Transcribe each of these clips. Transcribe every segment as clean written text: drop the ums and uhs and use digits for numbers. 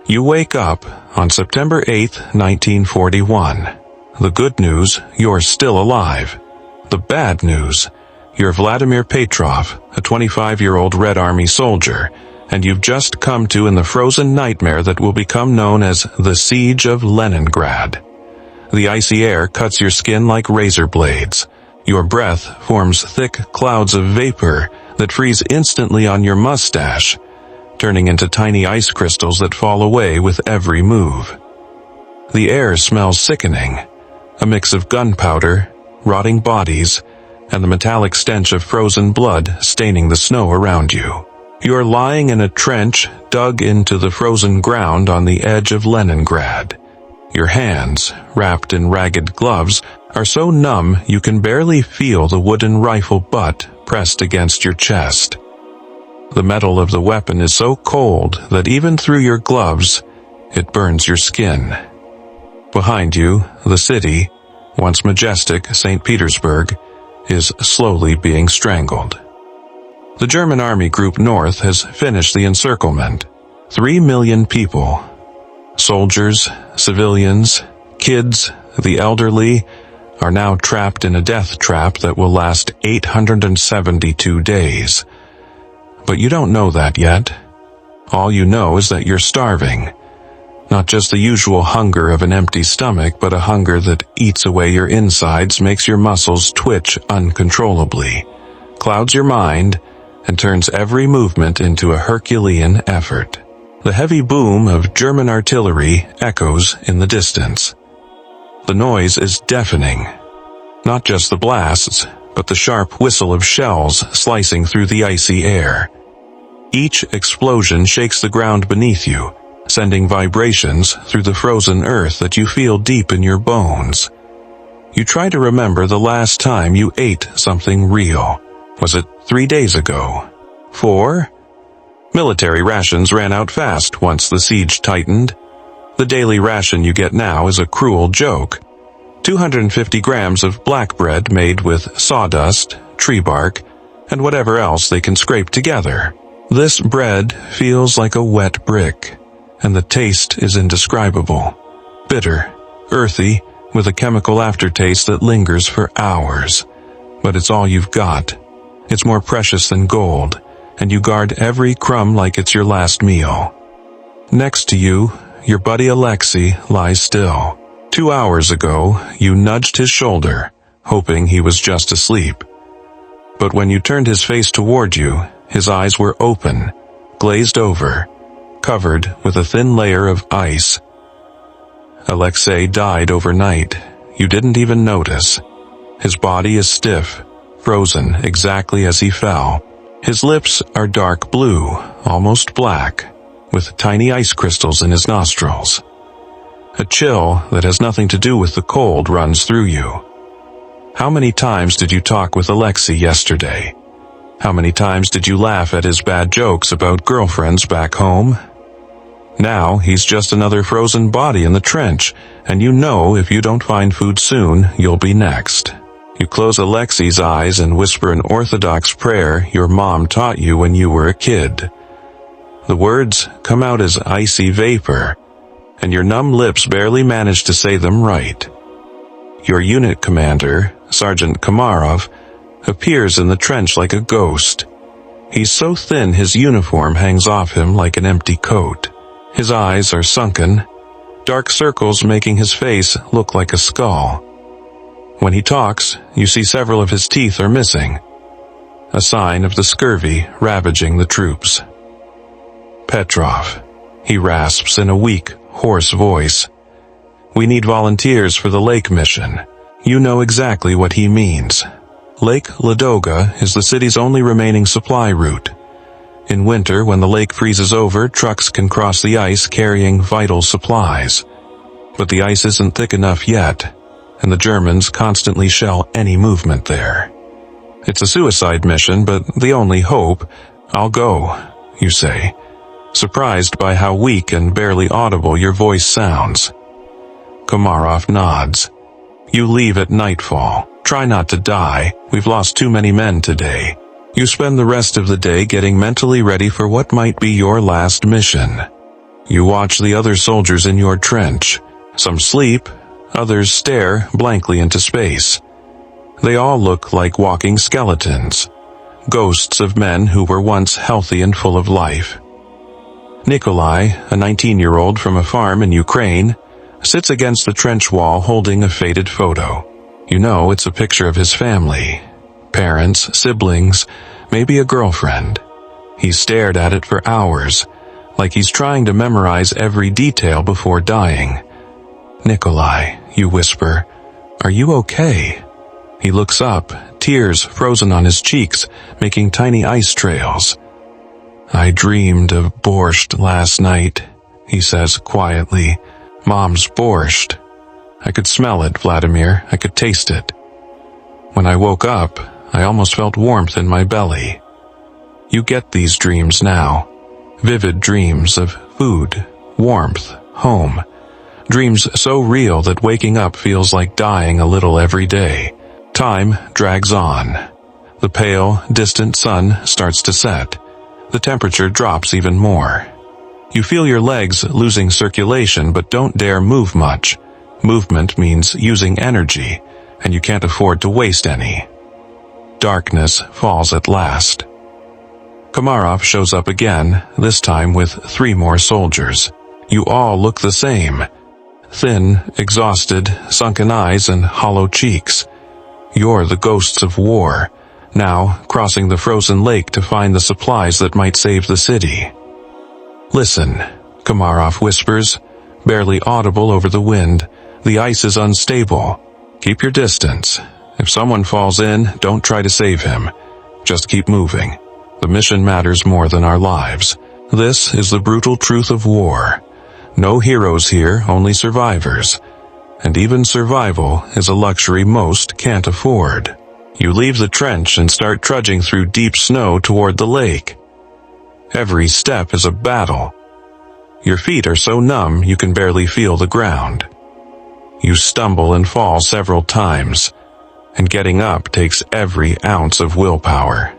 You wake up on September 8th, 1941. The good news, you're still alive. The bad news, you're Vladimir Petrov, a 25-year-old Red Army soldier, and you've just come to in the frozen nightmare that will become known as the Siege of Leningrad. The icy air cuts your skin like razor blades. Your breath forms thick clouds of vapor that freeze instantly on your mustache, turning into tiny ice crystals that fall away with every move. The air smells sickening, a mix of gunpowder, rotting bodies, and the metallic stench of frozen blood staining the snow around you. You're lying in a trench dug into the frozen ground on the edge of Leningrad. Your hands, wrapped in ragged gloves, are so numb you can barely feel the wooden rifle butt pressed against your chest. The metal of the weapon is so cold that even through your gloves, it burns your skin. Behind you, the city, once majestic St. Petersburg, is slowly being strangled. The German Army Group North has finished the encirclement. 3 million people, soldiers, civilians, kids, the elderly, are now trapped in a death trap that will last 872 days. But you don't know that yet. All you know is that you're starving. Not just the usual hunger of an empty stomach, but a hunger that eats away your insides, makes your muscles twitch uncontrollably, clouds your mind, and turns every movement into a Herculean effort. The heavy boom of German artillery echoes in the distance. The noise is deafening. Not just the blasts, but the sharp whistle of shells slicing through the icy air. Each explosion shakes the ground beneath you, sending vibrations through the frozen earth that you feel deep in your bones. You try to remember the last time you ate something real. Was it 3 days ago? 4? Military rations ran out fast once the siege tightened. The daily ration you get now is a cruel joke. 250 grams of black bread made with sawdust, tree bark, and whatever else they can scrape together. This bread feels like a wet brick, and the taste is indescribable. Bitter, earthy, with a chemical aftertaste that lingers for hours. But it's all you've got. It's more precious than gold, and you guard every crumb like it's your last meal. Next to you, your buddy Alexei lies still. 2 hours ago, you nudged his shoulder, hoping he was just asleep. But when you turned his face toward you, his eyes were open, glazed over, covered with a thin layer of ice. Alexei died overnight. You didn't even notice. His body is stiff, frozen exactly as he fell. His lips are dark blue, almost black, with tiny ice crystals in his nostrils. A chill that has nothing to do with the cold runs through you. How many times did you talk with Alexei yesterday? How many times did you laugh at his bad jokes about girlfriends back home? Now he's just another frozen body in the trench, and you know if you don't find food soon, you'll be next. You close Alexei's eyes and whisper an Orthodox prayer your mom taught you when you were a kid. The words come out as icy vapor, and your numb lips barely manage to say them right. Your unit commander, Sergeant Komarov, appears in the trench like a ghost. He's so thin his uniform hangs off him like an empty coat. His eyes are sunken, dark circles making his face look like a skull. When he talks, you see several of his teeth are missing, a sign of the scurvy ravaging the troops. Petrov, he rasps in a weak, hoarse voice. We need volunteers for the lake mission. You know exactly what he means. Lake Ladoga is the city's only remaining supply route. In winter, when the lake freezes over, trucks can cross the ice carrying vital supplies. But the ice isn't thick enough yet, and the Germans constantly shell any movement there. It's a suicide mission, but the only hope. I'll go, you say, surprised by how weak and barely audible your voice sounds. Komarov nods. You leave at nightfall. Try not to die. We've lost too many men today. You spend the rest of the day getting mentally ready for what might be your last mission. You watch the other soldiers in your trench. Some sleep, others stare blankly into space. They all look like walking skeletons, ghosts of men who were once healthy and full of life. Nikolai, a 19-year-old from a farm in Ukraine, sits against the trench wall holding a faded photo. You know it's a picture of his family. Parents, siblings, maybe a girlfriend. He stared at it for hours, like he's trying to memorize every detail before dying. "Nikolai," you whisper, "are you okay?" He looks up, tears frozen on his cheeks, making tiny ice trails. "I dreamed of borscht last night," he says quietly. "Mom's borscht. I could smell it, Vladimir. I could taste it. When I woke up, I almost felt warmth in my belly." You get these dreams now. Vivid dreams of food, warmth, home. Dreams so real that waking up feels like dying a little every day. Time drags on. The pale, distant sun starts to set. The temperature drops even more. You feel your legs losing circulation but don't dare move much. Movement means using energy, and you can't afford to waste any. Darkness falls at last. Komarov shows up again, this time with 3 more soldiers. You all look the same. Thin, exhausted, sunken eyes and hollow cheeks. You're the ghosts of war, now crossing the frozen lake to find the supplies that might save the city. "Listen," Komarov whispers, barely audible over the wind. "The ice is unstable. Keep your distance. If someone falls in, don't try to save him. Just keep moving. The mission matters more than our lives. This is the brutal truth of war. No heroes here, only survivors. And even survival is a luxury most can't afford." You leave the trench and start trudging through deep snow toward the lake. Every step is a battle. Your feet are so numb you can barely feel the ground. You stumble and fall several times, and getting up takes every ounce of willpower.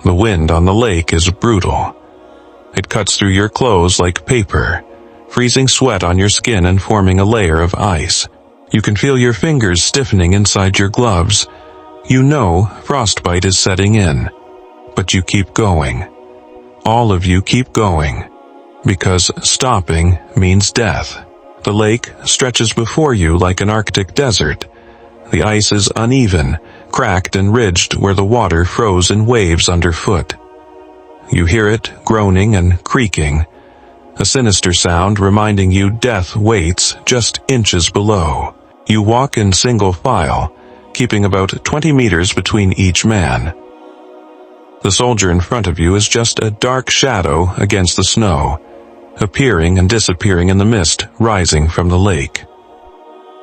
The wind on the lake is brutal. It cuts through your clothes like paper, freezing sweat on your skin and forming a layer of ice. You can feel your fingers stiffening inside your gloves. You know frostbite is setting in, but you keep going. All of you keep going, because stopping means death. The lake stretches before you like an Arctic desert. The ice is uneven, cracked and ridged where the water froze in waves underfoot. You hear it groaning and creaking, a sinister sound reminding you death waits just inches below. You walk in single file, keeping about 20 meters between each man. The soldier in front of you is just a dark shadow against the snow, appearing and disappearing in the mist rising from the lake.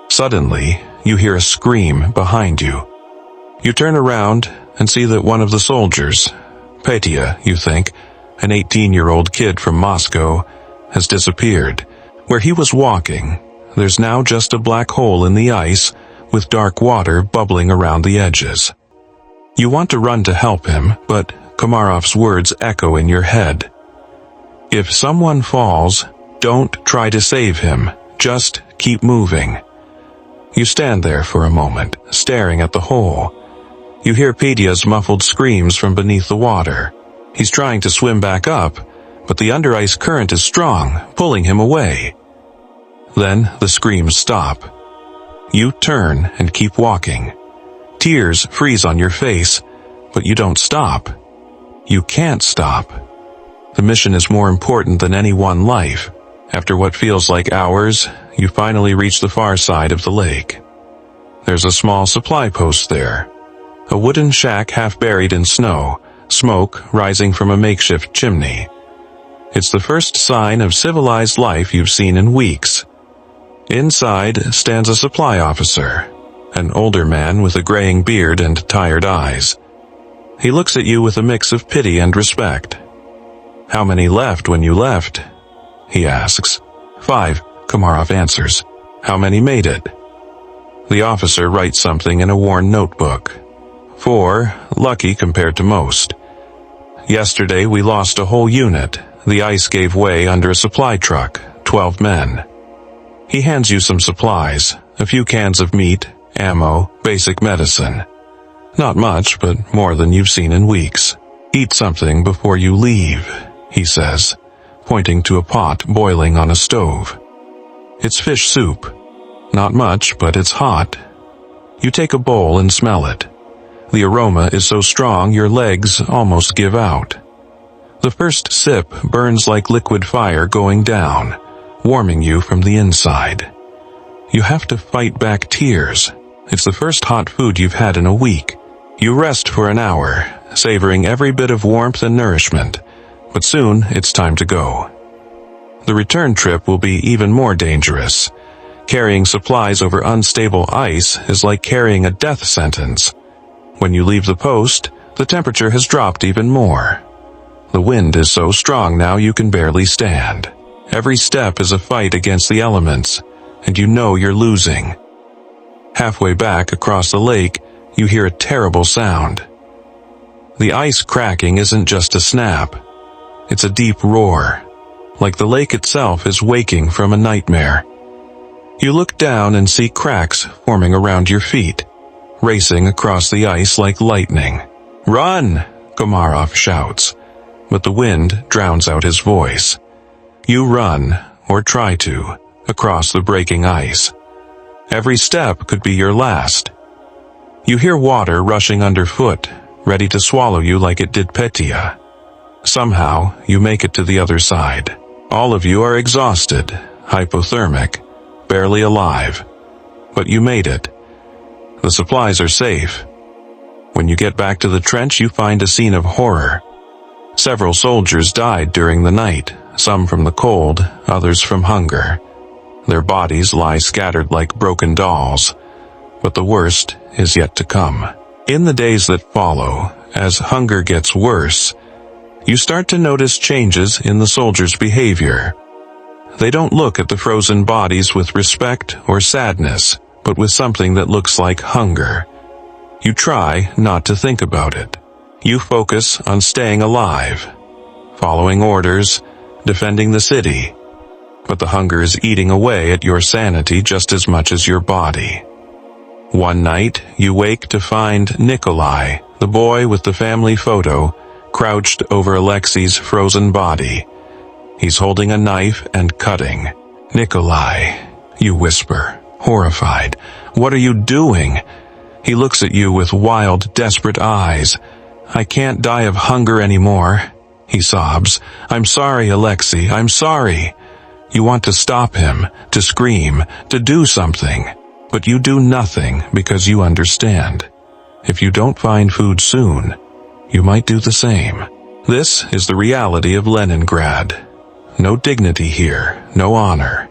Suddenly, you hear a scream behind you. You turn around and see that one of the soldiers, Petya, you think, an 18-year-old kid from Moscow, has disappeared. Where he was walking, there's now just a black hole in the ice with dark water bubbling around the edges. You want to run to help him, but Komarov's words echo in your head. If someone falls, don't try to save him, just keep moving. You stand there for a moment, staring at the hole. You hear Petya's muffled screams from beneath the water. He's trying to swim back up, but the under-ice current is strong, pulling him away. Then the screams stop. You turn and keep walking. Tears freeze on your face, but you don't stop. You can't stop. The mission is more important than any one life. After what feels like hours, you finally reach the far side of the lake. There's a small supply post there. A wooden shack half buried in snow, smoke rising from a makeshift chimney. It's the first sign of civilized life you've seen in weeks. Inside stands a supply officer, an older man with a graying beard and tired eyes. He looks at you with a mix of pity and respect. "How many left when you left?" he asks. "5, Komarov answers. "How many made it?" The officer writes something in a worn notebook. 4, lucky compared to most. "Yesterday we lost a whole unit. the ice gave way under a supply truck, 12 men. He hands you some supplies, a few cans of meat, ammo, basic medicine. Not much, but more than you've seen in weeks. Eat something before you leave, he says, pointing to a pot boiling on a stove. It's fish soup. Not much, but it's hot. You take a bowl and smell it. The aroma is so strong your legs almost give out. The first sip burns like liquid fire going down, warming you from the inside. You have to fight back tears. It's the first hot food you've had in a week. You rest for an hour, savoring every bit of warmth and nourishment, but soon it's time to go. The return trip will be even more dangerous. Carrying supplies over unstable ice is like carrying a death sentence. When you leave the post, the temperature has dropped even more. The wind is so strong now you can barely stand. Every step is a fight against the elements, and you know you're losing. Halfway back across the lake, you hear a terrible sound. The ice cracking isn't just a snap. It's a deep roar, like the lake itself is waking from a nightmare. You look down and see cracks forming around your feet, racing across the ice like lightning. "Run!" Komarov shouts, but the wind drowns out his voice. You run, or try to, across the breaking ice. Every step could be your last. You hear water rushing underfoot, ready to swallow you like it did Petya. Somehow, you make it to the other side. All of you are exhausted, hypothermic, barely alive. But you made it. The supplies are safe. When you get back to the trench, you find a scene of horror. Several soldiers died during the night, some from the cold, others from hunger. Their bodies lie scattered like broken dolls. But the worst is yet to come. In the days that follow, as hunger gets worse, you start to notice changes in the soldiers' behavior. They don't look at the frozen bodies with respect or sadness, but with something that looks like hunger. You try not to think about it. You focus on staying alive, following orders, defending the city. But the hunger is eating away at your sanity just as much as your body. One night, you wake to find Nikolai, the boy with the family photo, crouched over Alexei's frozen body. He's holding a knife and cutting. "Nikolai," you whisper, horrified. "What are you doing?" He looks at you with wild, desperate eyes. "I can't die of hunger anymore," he sobs. "I'm sorry, Alexei, I'm sorry." You want to stop him, to scream, to do something. But you do nothing because you understand. If you don't find food soon, you might do the same. This is the reality of Leningrad. No dignity here, no honor.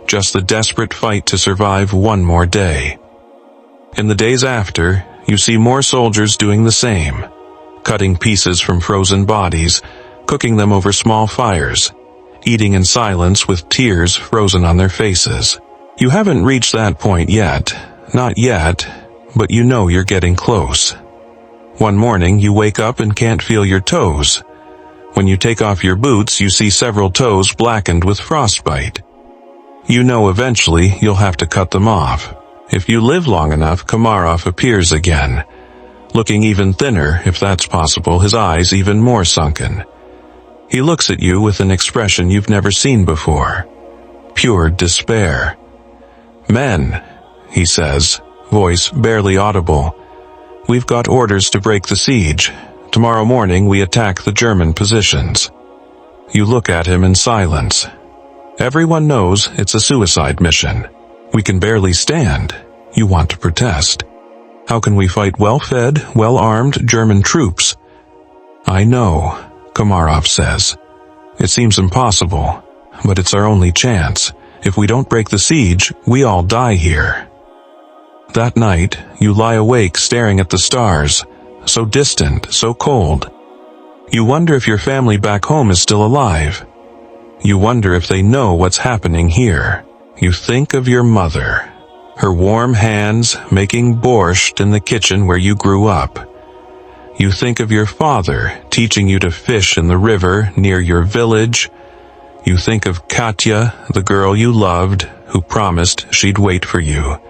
Just the desperate fight to survive one more day. In the days after, you see more soldiers doing the same. Cutting pieces from frozen bodies, cooking them over small fires, eating in silence with tears frozen on their faces. You haven't reached that point yet, not yet, but you know you're getting close. One morning you wake up and can't feel your toes. When you take off your boots, you see several toes blackened with frostbite. You know eventually you'll have to cut them off. If you live long enough, Komarov appears again, looking even thinner, if that's possible, his eyes even more sunken. He looks at you with an expression you've never seen before. Pure despair. "Men," he says, voice barely audible. "We've got orders to break the siege. Tomorrow morning we attack the German positions." You look at him in silence. Everyone knows it's a suicide mission. "We can barely stand." You want to protest. "How can we fight well-fed, well-armed German troops?" "I know," Komarov says. "It seems impossible, but it's our only chance. If we don't break the siege, we all die here." That night, you lie awake staring at the stars, so distant, so cold. You wonder if your family back home is still alive. You wonder if they know what's happening here. You think of your mother, her warm hands making borscht in the kitchen where you grew up. You think of your father teaching you to fish in the river near your village. You think of Katya, the girl you loved, who promised she'd wait for you.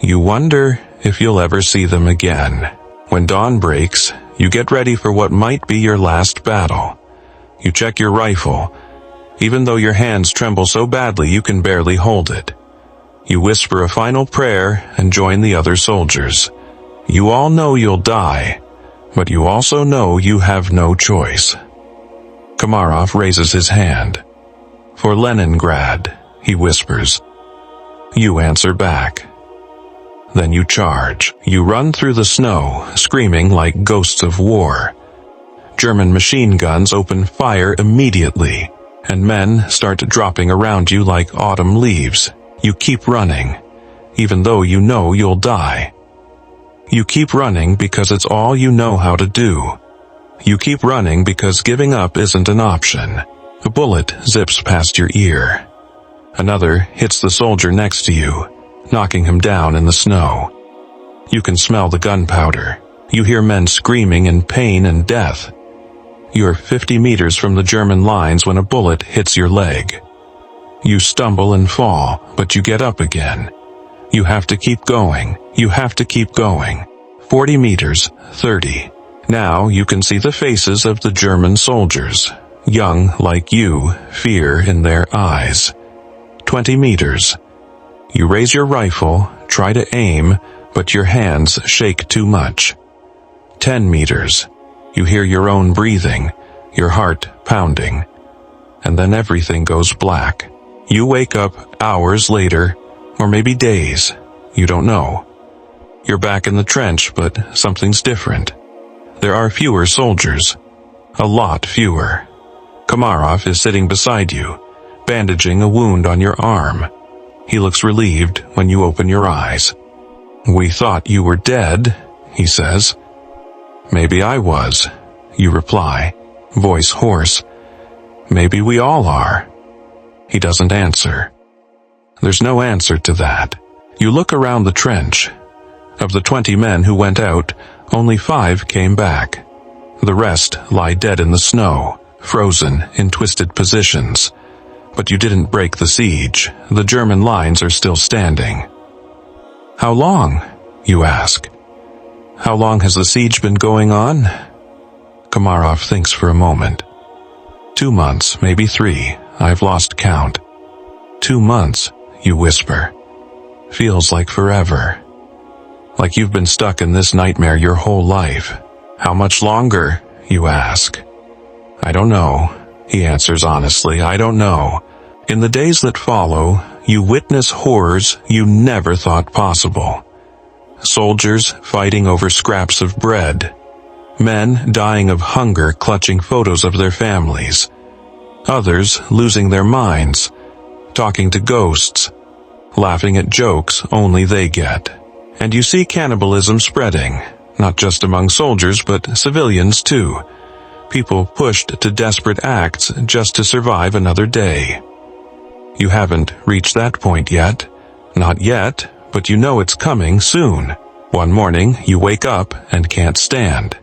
You wonder if you'll ever see them again. When dawn breaks, you get ready for what might be your last battle. You check your rifle, even though your hands tremble so badly you can barely hold it. You whisper a final prayer and join the other soldiers. You all know you'll die, but you also know you have no choice. Komarov raises his hand. For Leningrad, he whispers. You answer back. Then you charge. You run through the snow, screaming like ghosts of war. German machine guns open fire immediately, and men start dropping around you like autumn leaves. You keep running, even though you know you'll die. You keep running because it's all you know how to do. You keep running because giving up isn't an option. A bullet zips past your ear. Another hits the soldier next to you, knocking him down in the snow. You can smell the gunpowder. You hear men screaming in pain and death. You're 50 meters from the German lines when a bullet hits your leg. You stumble and fall, but you get up again. You have to keep going. You have to keep going. 40 meters, 30. Now you can see the faces of the German soldiers. Young like you, fear in their eyes. 20 meters. You raise your rifle, try to aim, but your hands shake too much. 10 meters. You hear your own breathing, your heart pounding. And then everything goes black. You wake up hours later, or maybe days. You don't know. You're back in the trench, but something's different. There are fewer soldiers. A lot fewer. Komarov is sitting beside you, bandaging a wound on your arm. He looks relieved when you open your eyes. We thought you were dead, he says. Maybe I was, you reply, voice hoarse. Maybe we all are. He doesn't answer. There's no answer to that. You look around the trench. Of the 20 men who went out, only 5 came back. The rest lie dead in the snow, frozen in twisted positions. But you didn't break the siege. The German lines are still standing. How long? You ask. How long has the siege been going on? Komarov thinks for a moment. 2 months, maybe 3. I've lost count. 2 months, you whisper. Feels like forever. Like you've been stuck in this nightmare your whole life. How much longer? You ask. I don't know, he answers honestly. I don't know. In the days that follow, you witness horrors you never thought possible. Soldiers fighting over scraps of bread. Men dying of hunger clutching photos of their families. Others losing their minds, talking to ghosts, laughing at jokes only they get. And you see cannibalism spreading, not just among soldiers but civilians too. People pushed to desperate acts just to survive another day. You haven't reached that point yet. Not yet, but you know it's coming soon. One morning, you wake up and can't stand.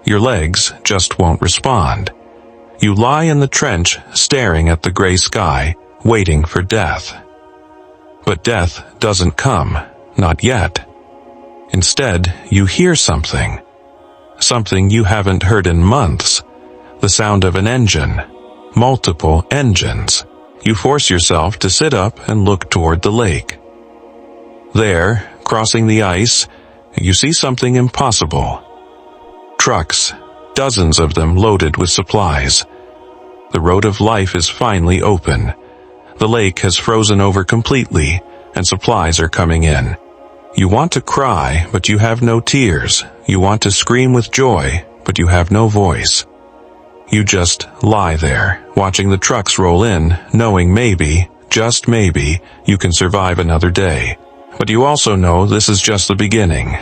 Your legs just won't respond. You lie in the trench, staring at the gray sky, waiting for death. But death doesn't come, not yet. Instead, you hear something. Something you haven't heard in months. The sound of an engine. Multiple engines. You force yourself to sit up and look toward the lake. There, crossing the ice, you see something impossible. Trucks, dozens of them loaded with supplies. The road of life is finally open. The lake has frozen over completely, and supplies are coming in. You want to cry, but you have no tears. You want to scream with joy, but you have no voice. You just lie there, watching the trucks roll in, knowing maybe, just maybe, you can survive another day. But you also know this is just the beginning.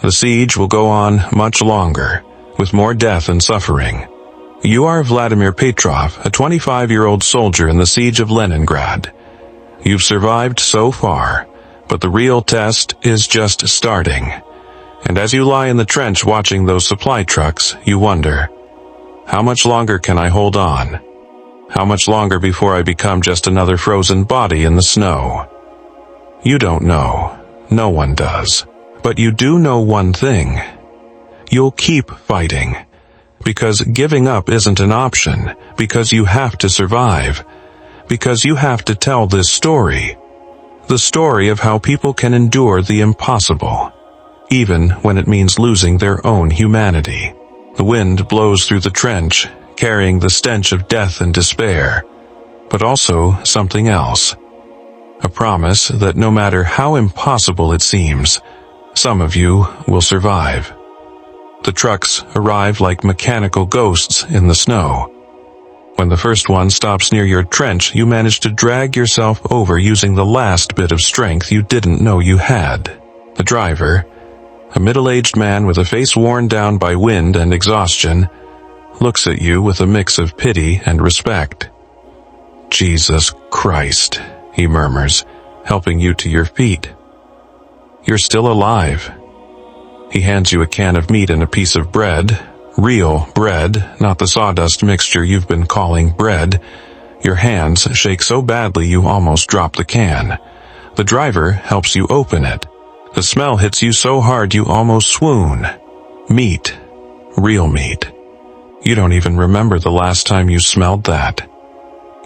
The siege will go on much longer, with more death and suffering. You are Vladimir Petrov, a 25-year-old soldier in the siege of Leningrad. You've survived so far, but the real test is just starting. And as you lie in the trench watching those supply trucks, you wonder, how much longer can I hold on? How much longer before I become just another frozen body in the snow? You don't know. No one does. But you do know one thing. You'll keep fighting. Because giving up isn't an option. Because you have to survive. Because you have to tell this story. The story of how people can endure the impossible, even when it means losing their own humanity. The wind blows through the trench, carrying the stench of death and despair, but also something else. A promise that no matter how impossible it seems, some of you will survive. The trucks arrive like mechanical ghosts in the snow. When the first one stops near your trench, you manage to drag yourself over using the last bit of strength you didn't know you had. The driver, a middle-aged man with a face worn down by wind and exhaustion, looks at you with a mix of pity and respect. "Jesus Christ," he murmurs, helping you to your feet. "You're still alive." He hands you a can of meat and a piece of bread. Real bread, not the sawdust mixture you've been calling bread. Your hands shake so badly you almost drop the can. The driver helps you open it. The smell hits you so hard you almost swoon. Meat. Real meat. You don't even remember the last time you smelled that.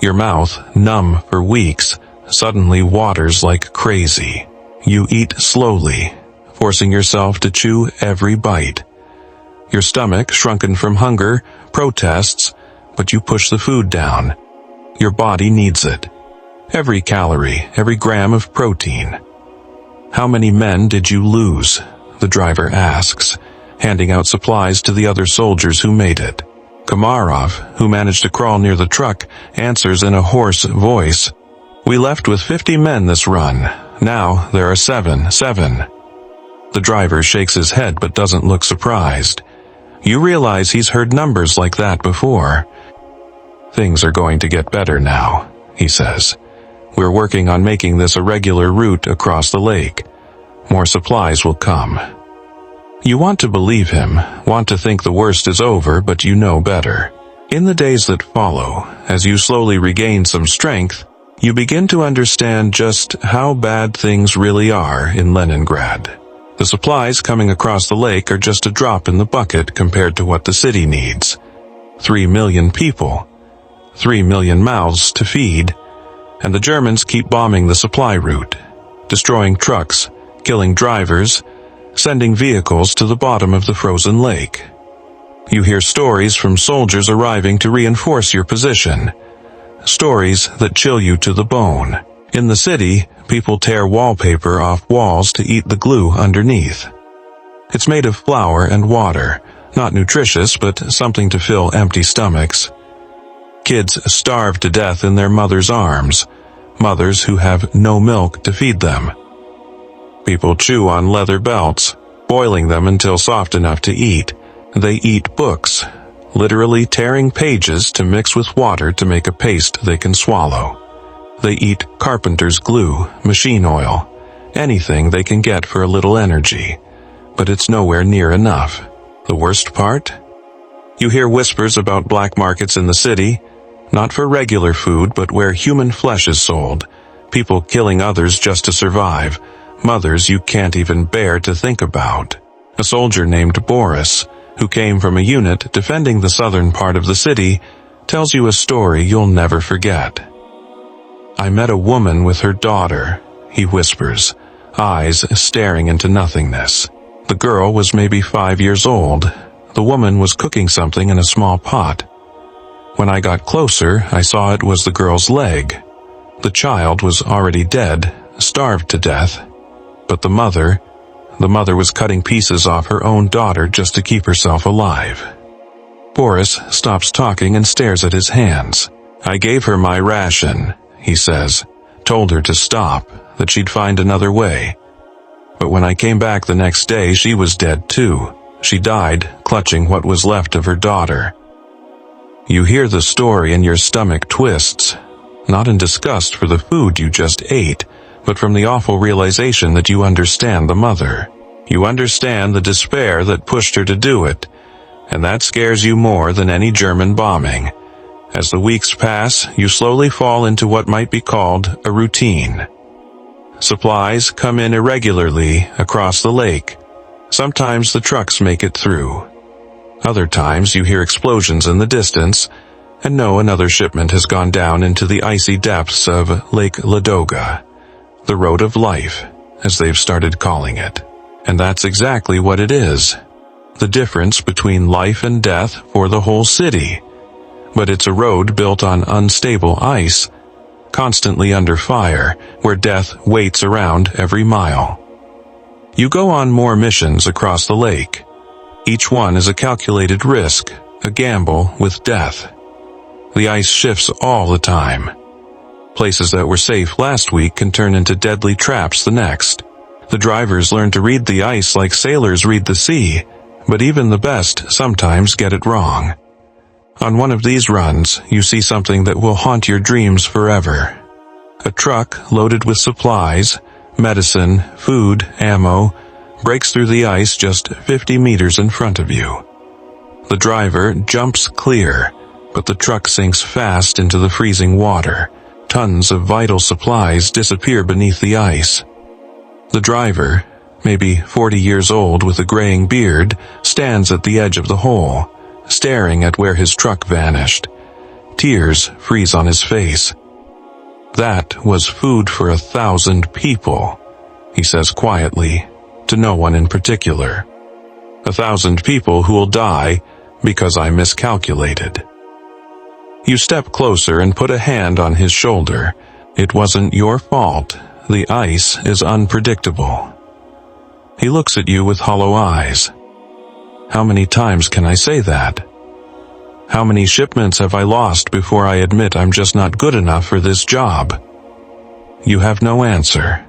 Your mouth, numb for weeks, suddenly waters like crazy. You eat slowly, forcing yourself to chew every bite. Your stomach, shrunken from hunger, protests, but you push the food down. Your body needs it. Every calorie, every gram of protein. "How many men did you lose?" the driver asks, handing out supplies to the other soldiers who made it. Komarov, who managed to crawl near the truck, answers in a hoarse voice, "We left with 50 men this run. Now there are seven. The driver shakes his head but doesn't look surprised. You realize he's heard numbers like that before. "Things are going to get better now," he says. "We're working on making this a regular route across the lake. More supplies will come." You want to believe him, want to think the worst is over, but you know better. In the days that follow, as you slowly regain some strength, you begin to understand just how bad things really are in Leningrad. The supplies coming across the lake are just a drop in the bucket compared to what the city needs. 3 million people, 3 million mouths to feed, and the Germans keep bombing the supply route, destroying trucks, killing drivers, sending vehicles to the bottom of the frozen lake. You hear stories from soldiers arriving to reinforce your position, stories that chill you to the bone. In the city, people tear wallpaper off walls to eat the glue underneath. It's made of flour and water, not nutritious but something to fill empty stomachs. Kids starve to death in their mothers' arms, mothers who have no milk to feed them. People chew on leather belts, boiling them until soft enough to eat. They eat books, literally tearing pages to mix with water to make a paste they can swallow. They eat carpenter's glue, machine oil, anything they can get for a little energy. But it's nowhere near enough. The worst part? You hear whispers about black markets in the city, not for regular food but where human flesh is sold, people killing others just to survive, mothers you can't even bear to think about. A soldier named Boris, who came from a unit defending the southern part of the city, tells you a story you'll never forget. "I met a woman with her daughter," he whispers, eyes staring into nothingness. The girl was maybe 5 years old. The woman was cooking something in a small pot. When I got closer, I saw it was the girl's leg. The child was already dead, starved to death. But the mother was cutting pieces off her own daughter just to keep herself alive. Boris stops talking and stares at his hands. "I gave her my ration," he says, "told her to stop, that she'd find another way. But when I came back the next day, she was dead too. She died, clutching what was left of her daughter." You hear the story and your stomach twists, not in disgust for the food you just ate, but from the awful realization that you understand the mother. You understand the despair that pushed her to do it, and that scares you more than any German bombing. As the weeks pass, you slowly fall into what might be called a routine. Supplies come in irregularly across the lake. Sometimes the trucks make it through. Other times you hear explosions in the distance and know another shipment has gone down into the icy depths of Lake Ladoga, the road of life, as they've started calling it. And that's exactly what it is. The difference between life and death for the whole city. But it's a road built on unstable ice, constantly under fire, where death waits around every mile. You go on more missions across the lake. Each one is a calculated risk, a gamble with death. The ice shifts all the time. Places that were safe last week can turn into deadly traps the next. The drivers learn to read the ice like sailors read the sea, but even the best sometimes get it wrong. On one of these runs, you see something that will haunt your dreams forever. A truck loaded with supplies, medicine, food, ammo, breaks through the ice just 50 meters in front of you. The driver jumps clear, but the truck sinks fast into the freezing water. Tons of vital supplies disappear beneath the ice. The driver, maybe 40 years old with a graying beard, stands at the edge of the hole, staring at where his truck vanished. Tears freeze on his face. "That was food for 1,000 people," he says quietly, to no one in particular. 1,000 people who will die because I miscalculated. You step closer and put a hand on his shoulder. It wasn't your fault. The ice is unpredictable. He looks at you with hollow eyes. How many times can I say that? How many shipments have I lost before I admit I'm just not good enough for this job? You have no answer.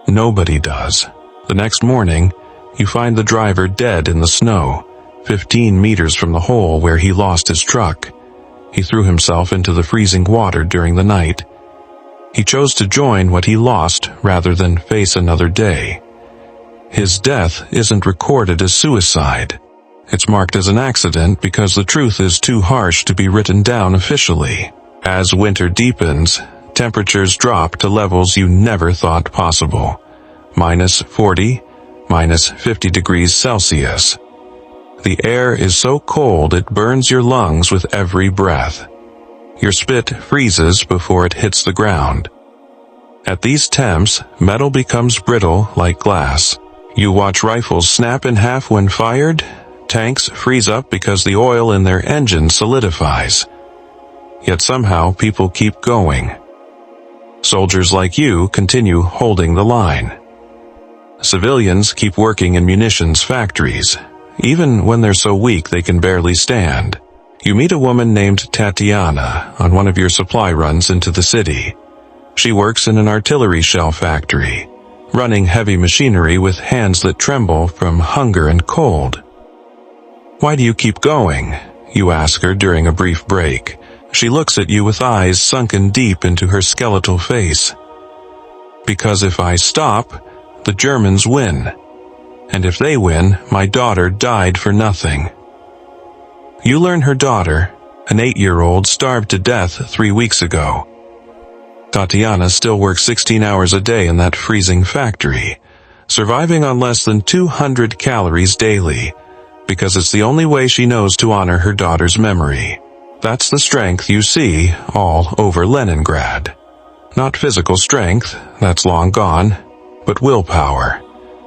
Nobody does. The next morning, you find the driver dead in the snow, 15 meters from the hole where he lost his truck. He threw himself into the freezing water during the night. He chose to join what he lost rather than face another day. His death isn't recorded as suicide. It's marked as an accident because the truth is too harsh to be written down officially. As winter deepens, temperatures drop to levels you never thought possible. -40, -50 degrees Celsius. The air is so cold it burns your lungs with every breath. Your spit freezes before it hits the ground. At these temps, metal becomes brittle like glass. You watch rifles snap in half when fired. Tanks freeze up because the oil in their engine solidifies. Yet somehow people keep going. Soldiers like you continue holding the line. Civilians keep working in munitions factories, even when they're so weak they can barely stand. You meet a woman named Tatiana on one of your supply runs into the city. She works in an artillery shell factory, running heavy machinery with hands that tremble from hunger and cold. "Why do you keep going?" you ask her during a brief break. She looks at you with eyes sunken deep into her skeletal face. "Because if I stop, the Germans win. And if they win, my daughter died for nothing." You learn her daughter, an 8-year-old, starved to death 3 weeks ago. Tatiana still works 16 hours a day in that freezing factory, surviving on less than 200 calories daily, because it's the only way she knows to honor her daughter's memory. That's the strength you see all over Leningrad. Not physical strength, that's long gone, but willpower,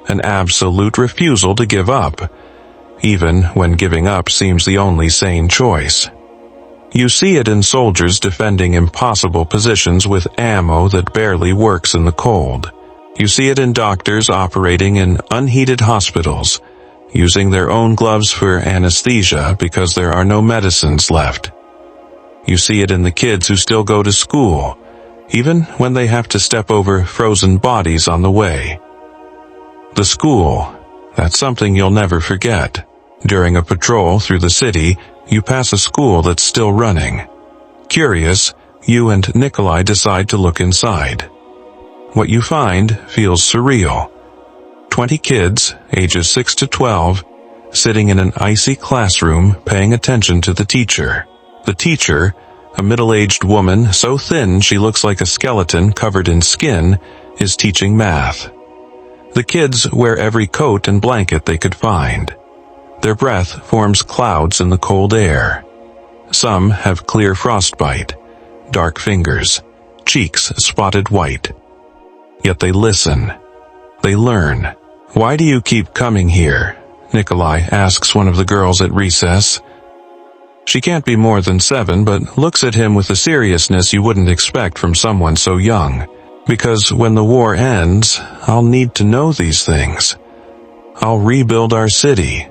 an absolute refusal to give up, even when giving up seems the only sane choice. You see it in soldiers defending impossible positions with ammo that barely works in the cold. You see it in doctors operating in unheated hospitals, using their own gloves for anesthesia because there are no medicines left. You see it in the kids who still go to school, even when they have to step over frozen bodies on the way. The school, that's something you'll never forget. During a patrol through the city, you pass a school that's still running. Curious, you and Nikolai decide to look inside. What you find feels surreal. 20 kids, ages 6 to 12, sitting in an icy classroom paying attention to the teacher. The teacher, a middle-aged woman so thin she looks like a skeleton covered in skin, is teaching math. The kids wear every coat and blanket they could find. Their breath forms clouds in the cold air. Some have clear frostbite, dark fingers, cheeks spotted white. Yet they listen. They learn. "Why do you keep coming here?" Nikolai asks one of the girls at recess. She can't be more than 7, but looks at him with a seriousness you wouldn't expect from someone so young. "Because when the war ends, I'll need to know these things. I'll rebuild our city."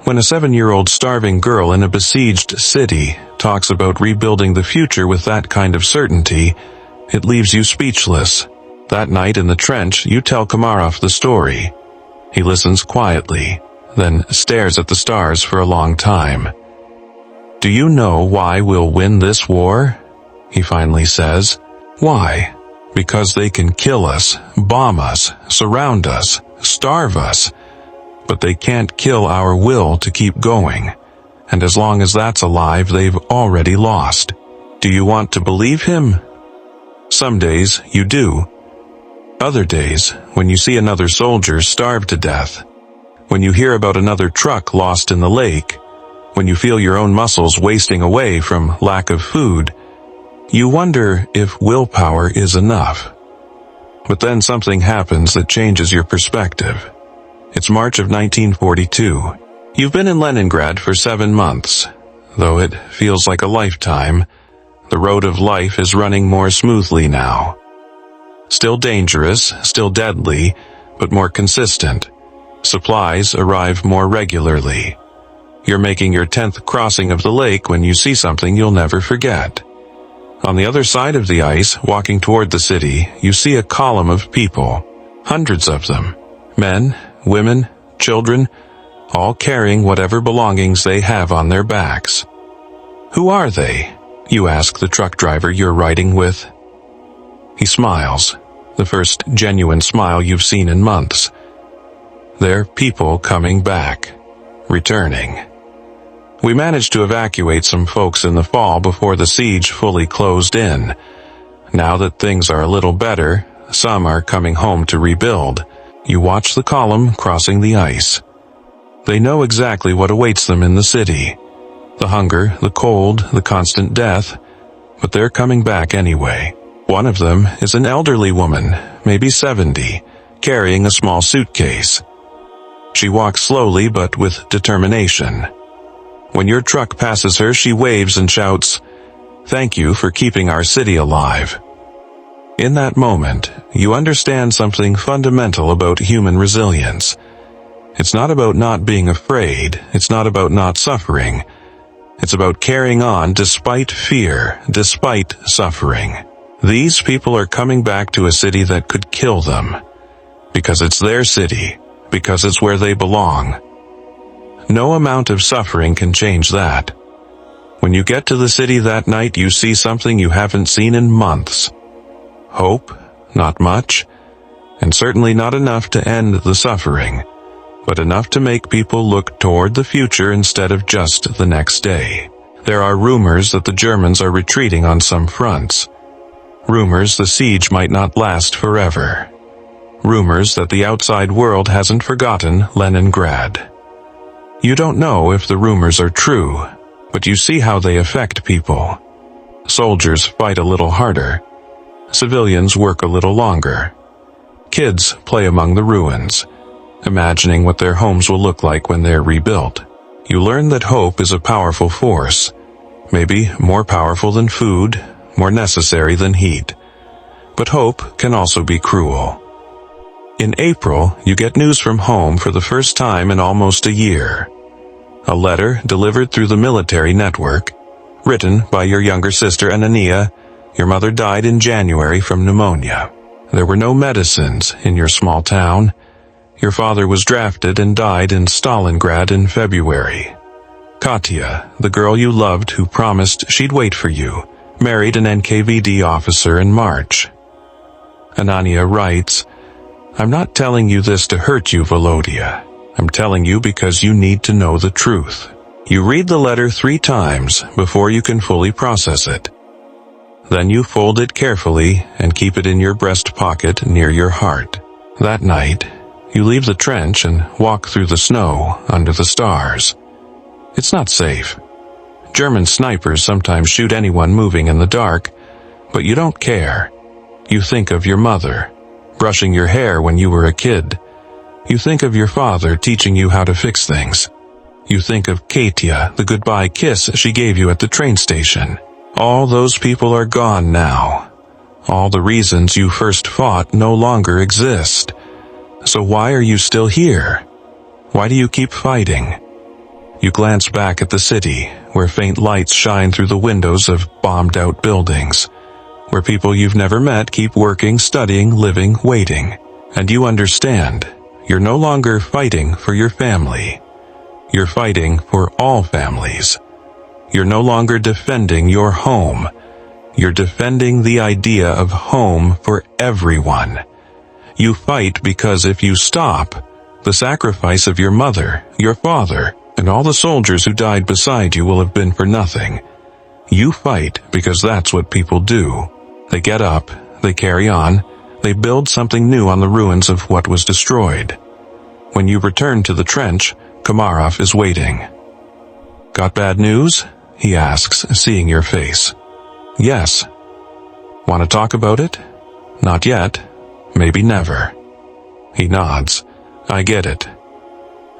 When a 7-year-old starving girl in a besieged city talks about rebuilding the future with that kind of certainty, it leaves you speechless. That night in the trench, you tell Komarov the story. He listens quietly, then stares at the stars for a long time. "Do you know why we'll win this war?" he finally says. "Why? Because they can kill us, bomb us, surround us, starve us. But they can't kill our will to keep going. And as long as that's alive, they've already lost." Do you want to believe him? Some days you do. Other days, when you see another soldier starve to death, when you hear about another truck lost in the lake, when you feel your own muscles wasting away from lack of food, you wonder if willpower is enough. But then something happens that changes your perspective. It's March of 1942. You've been in Leningrad for 7 months. Though it feels like a lifetime, the road of life is running more smoothly now. Still dangerous, still deadly, but more consistent. Supplies arrive more regularly. You're making your 10th crossing of the lake when you see something you'll never forget. On the other side of the ice, walking toward the city, you see a column of people. Hundreds of them. Men, women, children, all carrying whatever belongings they have on their backs. Who are they? You ask the truck driver you're riding with. He smiles, the first genuine smile you've seen in months. They're people coming back, returning. We managed to evacuate some folks in the fall before the siege fully closed in. Now that things are a little better, some are coming home to rebuild. You watch the column crossing the ice. They know exactly what awaits them in the city. The hunger, the cold, the constant death, but they're coming back anyway. One of them is an elderly woman, maybe 70, carrying a small suitcase. She walks slowly but with determination. When your truck passes her, she waves and shouts, "Thank you for keeping our city alive." In that moment, you understand something fundamental about human resilience. It's not about not being afraid, it's not about not suffering. It's about carrying on despite fear, despite suffering. These people are coming back to a city that could kill them. Because it's their city, because it's where they belong. No amount of suffering can change that. When you get to the city that night, you see something you haven't seen in months. Hope, not much, and certainly not enough to end the suffering, but enough to make people look toward the future instead of just the next day. There are rumors that the Germans are retreating on some fronts. Rumors the siege might not last forever. Rumors that the outside world hasn't forgotten Leningrad. You don't know if the rumors are true, but you see how they affect people. Soldiers fight a little harder. Civilians work a little longer. Kids play among the ruins, imagining what their homes will look like when they're rebuilt. You learn that hope is a powerful force, maybe more powerful than food, more necessary than heat. But hope can also be cruel. In April, you get news from home for the first time in almost a year. A letter delivered through the military network, written by your younger sister Anania. Your mother died in January from pneumonia. There were no medicines in your small town. Your father was drafted and died in Stalingrad in February. Katya, the girl you loved who promised she'd wait for you, married an NKVD officer in March. Anania writes, I'm not telling you this to hurt you, Volodya. I'm telling you because you need to know the truth. You read the letter 3 times before you can fully process it. Then you fold it carefully and keep it in your breast pocket near your heart. That night, you leave the trench and walk through the snow under the stars. It's not safe. German snipers sometimes shoot anyone moving in the dark, but you don't care. You think of your mother, brushing your hair when you were a kid. You think of your father teaching you how to fix things. You think of Katya, the goodbye kiss she gave you at the train station. All those people are gone now. All the reasons you first fought no longer exist. So why are you still here? Why do you keep fighting? You glance back at the city, where faint lights shine through the windows of bombed-out buildings, where people you've never met keep working, studying, living, waiting. And you understand, you're no longer fighting for your family. You're fighting for all families. You're no longer defending your home. You're defending the idea of home for everyone. You fight because if you stop, the sacrifice of your mother, your father, and all the soldiers who died beside you will have been for nothing. You fight because that's what people do. They get up, they carry on, they build something new on the ruins of what was destroyed. When you return to the trench, Komarov is waiting. "Got bad news?" he asks, seeing your face. "Yes." "Want to talk about it?" "Not yet. Maybe never." He nods. "I get it.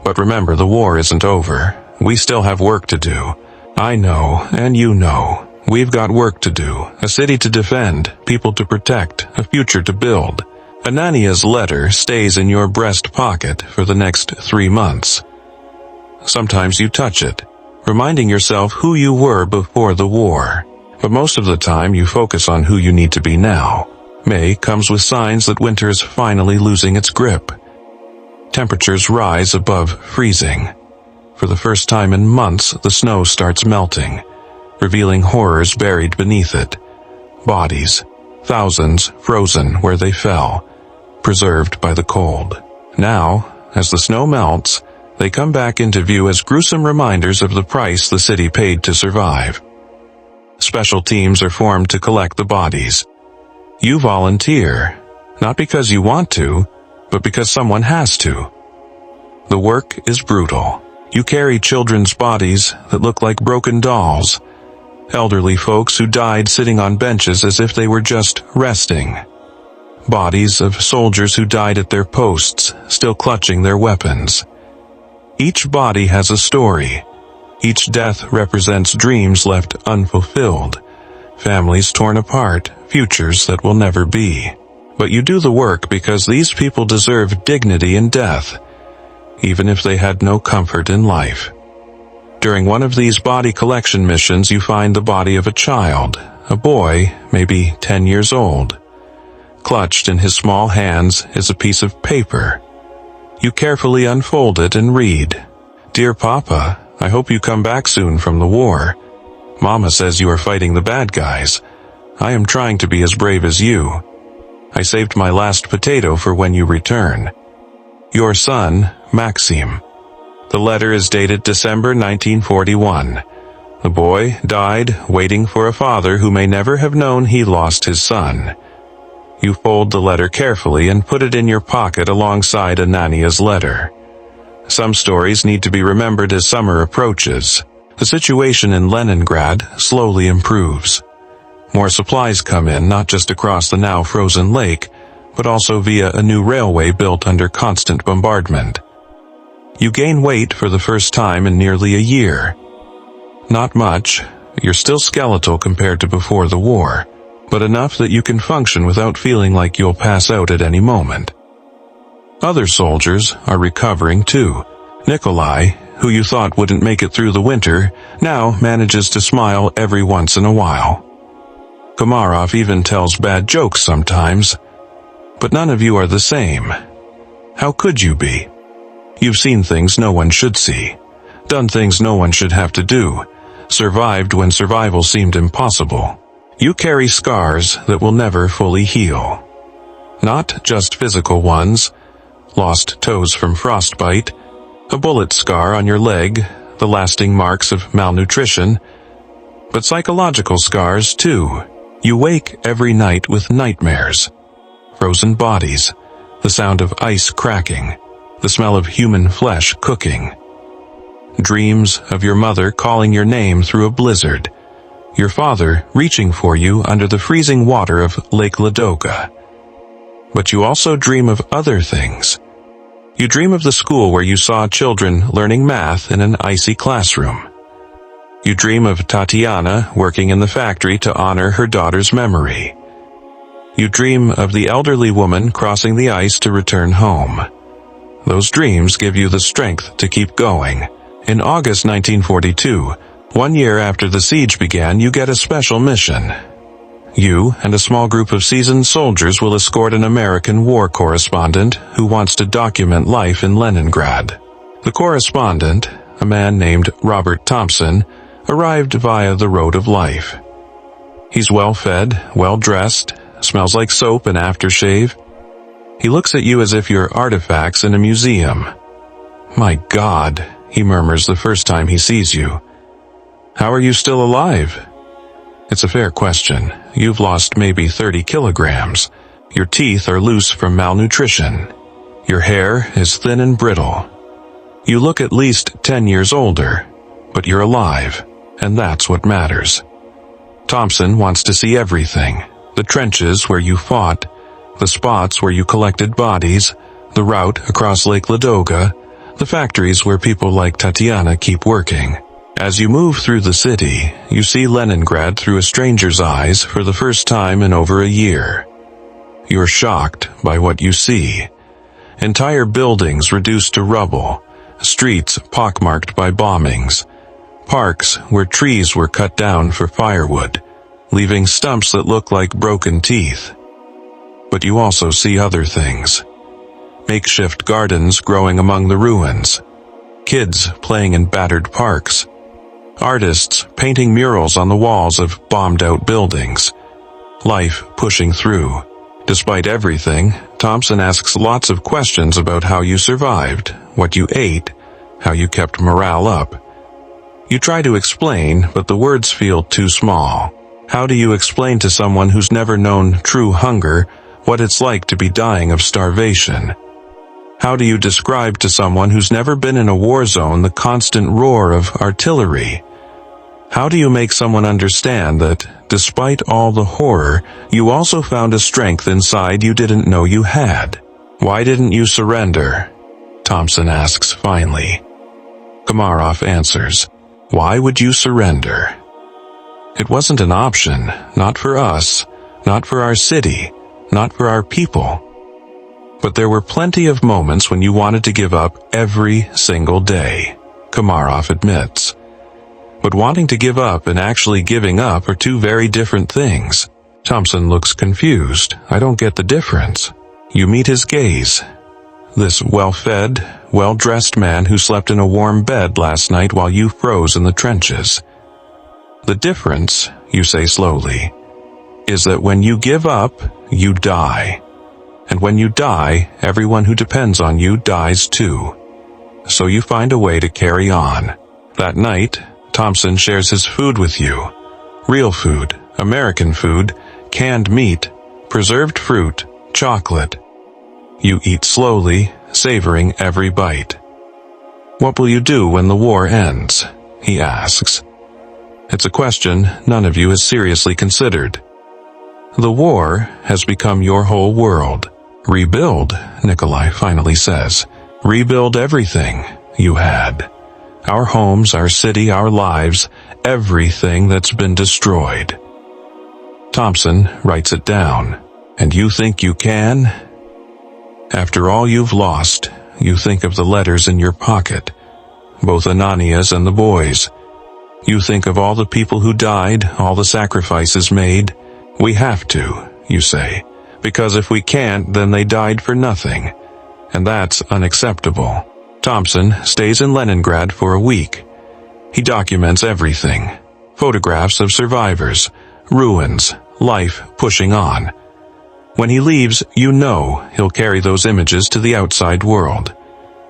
But remember, the war isn't over. We still have work to do. I know, and you know. We've got work to do, a city to defend, people to protect, a future to build. Anania's letter stays in your breast pocket for the next 3 months. Sometimes you touch it, reminding yourself who you were before the war. But most of the time you focus on who you need to be now. May comes with signs that winter is finally losing its grip. Temperatures rise above freezing. For the first time in months, the snow starts melting, revealing horrors buried beneath it. Bodies, thousands frozen where they fell, preserved by the cold. Now, as the snow melts, they come back into view as gruesome reminders of the price the city paid to survive. Special teams are formed to collect the bodies. You volunteer, not because you want to, but because someone has to. The work is brutal. You carry children's bodies that look like broken dolls, elderly folks who died sitting on benches as if they were just resting, bodies of soldiers who died at their posts, still clutching their weapons. Each body has a story. Each death represents dreams left unfulfilled, families torn apart, futures that will never be. But you do the work because these people deserve dignity in death, even if they had no comfort in life. During one of these body collection missions, you find the body of a child, a boy, maybe 10 years old. Clutched in his small hands is a piece of paper. You carefully unfold it and read, "Dear Papa, I hope you come back soon from the war. Mama says you are fighting the bad guys. I am trying to be as brave as you. I saved my last potato for when you return. Your son, Maxim." The letter is dated December 1941. The boy died waiting for a father who may never have known he lost his son. You fold the letter carefully and put it in your pocket alongside Anania's letter. Some stories need to be remembered as summer approaches. The situation in Leningrad slowly improves. More supplies come in, not just across the now frozen lake, but also via a new railway built under constant bombardment. You gain weight for the first time in nearly a year. Not much, you're still skeletal compared to before the war, but enough that you can function without feeling like you'll pass out at any moment. Other soldiers are recovering too. Nikolai, who you thought wouldn't make it through the winter, now manages to smile every once in a while. Komarov even tells bad jokes sometimes. But none of you are the same. How could you be? You've seen things no one should see, done things no one should have to do, survived when survival seemed impossible. You carry scars that will never fully heal. Not just physical ones, lost toes from frostbite, a bullet scar on your leg, the lasting marks of malnutrition, but psychological scars too. You wake every night with nightmares. Frozen bodies, the sound of ice cracking, the smell of human flesh cooking. Dreams of your mother calling your name through a blizzard, your father reaching for you under the freezing water of Lake Ladoga. But you also dream of other things. You dream of the school where you saw children learning math in an icy classroom. You dream of Tatiana working in the factory to honor her daughter's memory. You dream of the elderly woman crossing the ice to return home. Those dreams give you the strength to keep going. In August 1942, 1 year after the siege began, you get a special mission. You and a small group of seasoned soldiers will escort an American war correspondent who wants to document life in Leningrad. The correspondent, a man named Robert Thompson, arrived via the road of life. He's well-fed, well-dressed, smells like soap and aftershave. He looks at you as if you're artifacts in a museum. "My God," he murmurs the first time he sees you. "How are you still alive?" It's a fair question. You've lost maybe 30 kilograms. Your teeth are loose from malnutrition. Your hair is thin and brittle. You look at least 10 years older, but you're alive, and that's what matters. Thompson wants to see everything. The trenches where you fought, the spots where you collected bodies, the route across Lake Ladoga, the factories where people like Tatiana keep working. As you move through the city, you see Leningrad through a stranger's eyes for the first time in over a year. You're shocked by what you see. Entire buildings reduced to rubble, streets pockmarked by bombings, parks where trees were cut down for firewood, leaving stumps that look like broken teeth. But you also see other things. Makeshift gardens growing among the ruins, kids playing in battered parks, artists painting murals on the walls of bombed-out buildings, life pushing through. Despite everything, Thompson asks lots of questions about how you survived, what you ate, how you kept morale up. You try to explain, but the words feel too small. How do you explain to someone who's never known true hunger what it's like to be dying of starvation? How do you describe to someone who's never been in a war zone the constant roar of artillery? How do you make someone understand that, despite all the horror, you also found a strength inside you didn't know you had? "Why didn't you surrender?" Thompson asks finally. Komarov answers, "Why would you surrender?" It wasn't an option, not for us, not for our city, not for our people. But there were plenty of moments when you wanted to give up every single day, Komarov admits. But wanting to give up and actually giving up are two very different things. Thompson looks confused. "I don't get the difference." You meet his gaze. This well-fed, well-dressed man who slept in a warm bed last night while you froze in the trenches. "The difference," you say slowly, "is that when you give up, you die. And when you die, everyone who depends on you dies too. So you find a way to carry on." That night, Thompson shares his food with you. Real food, American food, canned meat, preserved fruit, chocolate. You eat slowly, savoring every bite. "What will you do when the war ends?" he asks. It's a question none of you has seriously considered. The war has become your whole world. "Rebuild," Nikolai finally says. "Rebuild everything you had. Our homes, our city, our lives, everything that's been destroyed." Thompson writes it down. "And you think you can?" After all you've lost, you think of the letters in your pocket, both Anania's and the boys. You think of all the people who died, all the sacrifices made. "We have to," you say, "because if we can't, then they died for nothing. And that's unacceptable." Thompson stays in Leningrad for a week. He documents everything. Photographs of survivors, ruins, life pushing on. When he leaves, you know he'll carry those images to the outside world.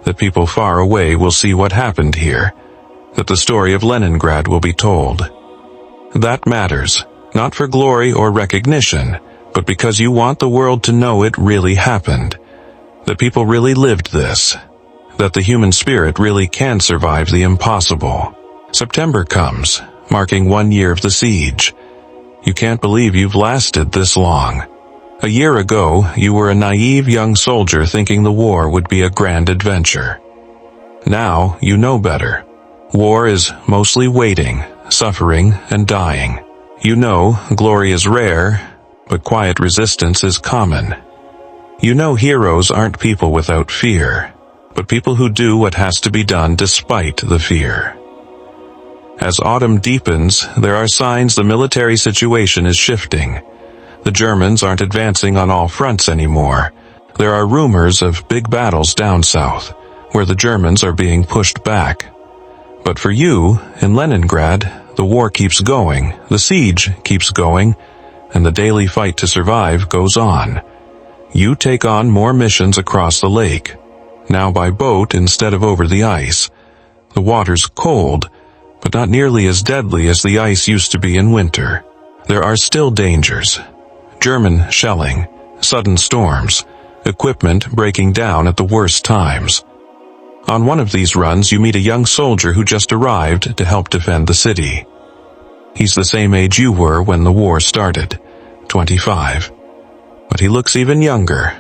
That people far away will see what happened here. That the story of Leningrad will be told. That matters, not for glory or recognition, but because you want the world to know it really happened. That people really lived this. That the human spirit really can survive the impossible. September comes, marking 1 year of the siege. You can't believe you've lasted this long. A year ago, you were a naive young soldier thinking the war would be a grand adventure. Now, you know better. War is mostly waiting, suffering, and dying. You know glory is rare, but quiet resistance is common. You know heroes aren't people without fear, but people who do what has to be done despite the fear. As autumn deepens, there are signs the military situation is shifting. The Germans aren't advancing on all fronts anymore. There are rumors of big battles down south, where the Germans are being pushed back. But for you, in Leningrad, the war keeps going, the siege keeps going, and the daily fight to survive goes on. You take on more missions across the lake, now by boat instead of over the ice. The water's cold, but not nearly as deadly as the ice used to be in winter. There are still dangers. German shelling, sudden storms, equipment breaking down at the worst times. On one of these runs, you meet a young soldier who just arrived to help defend the city. He's the same age you were when the war started, 25. But he looks even younger,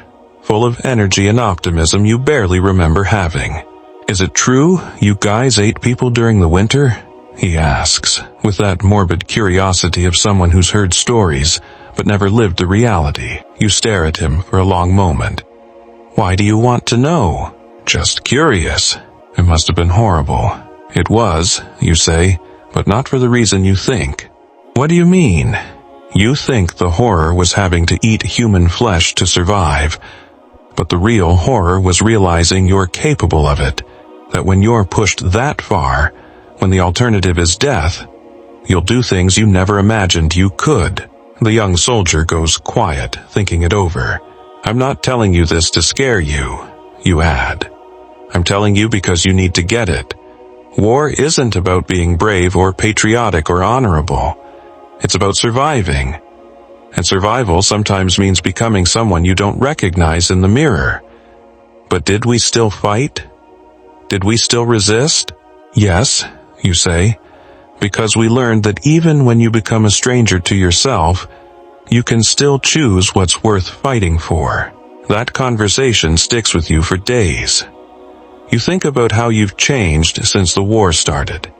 full of energy and optimism you barely remember having. "Is it true you guys ate people during the winter?" he asks, with that morbid curiosity of someone who's heard stories but never lived the reality. You stare at him for a long moment. "Why do you want to know?" "Just curious. It must have been horrible." "It was," you say, "but not for the reason you think." "What do you mean?" "You think the horror was having to eat human flesh to survive, but the real horror was realizing you're capable of it, that when you're pushed that far, when the alternative is death, you'll do things you never imagined you could." The young soldier goes quiet, thinking it over. "I'm not telling you this to scare you," you add. "I'm telling you because you need to get it. War isn't about being brave or patriotic or honorable. It's about surviving. And survival sometimes means becoming someone you don't recognize in the mirror. But did we still fight? Did we still resist? Yes, you say, because we learned that even when you become a stranger to yourself, you can still choose what's worth fighting for. That conversation sticks with you for days. You think about how you've changed since the war started.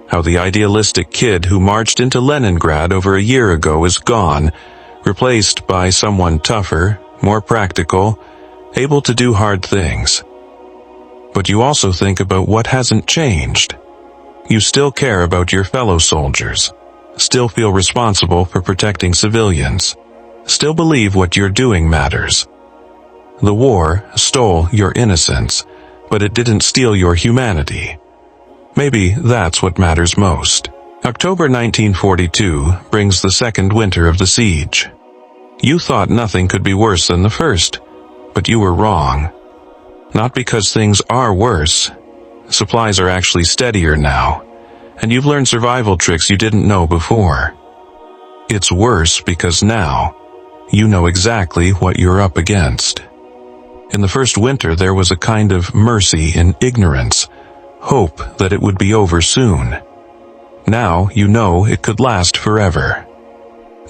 How the idealistic kid who marched into Leningrad over a year ago is gone, replaced by someone tougher, more practical, able to do hard things. But you also think about what hasn't changed. You still care about your fellow soldiers, still feel responsible for protecting civilians, still believe what you're doing matters. The war stole your innocence, but it didn't steal your humanity. Maybe that's what matters most. October 1942 brings the second winter of the siege. You thought nothing could be worse than the first, but you were wrong. Not because things are worse. Supplies are actually steadier now, and you've learned survival tricks you didn't know before. It's worse because now, you know exactly what you're up against. In the first winter there was a kind of mercy in ignorance, hope that it would be over soon. Now you know it could last forever.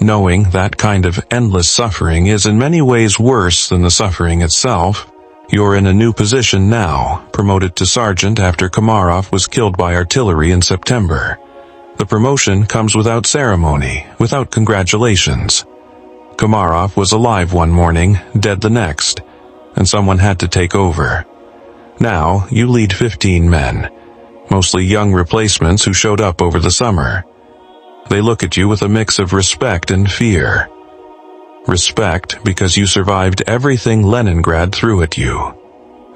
Knowing that kind of endless suffering is in many ways worse than the suffering itself, you're in a new position now, promoted to sergeant after Komarov was killed by artillery in September. The promotion comes without ceremony, without congratulations. Komarov was alive one morning, dead the next, and someone had to take over. Now you lead 15 men, mostly young replacements who showed up over the summer. They look at you with a mix of respect and fear. Respect because you survived everything Leningrad threw at you.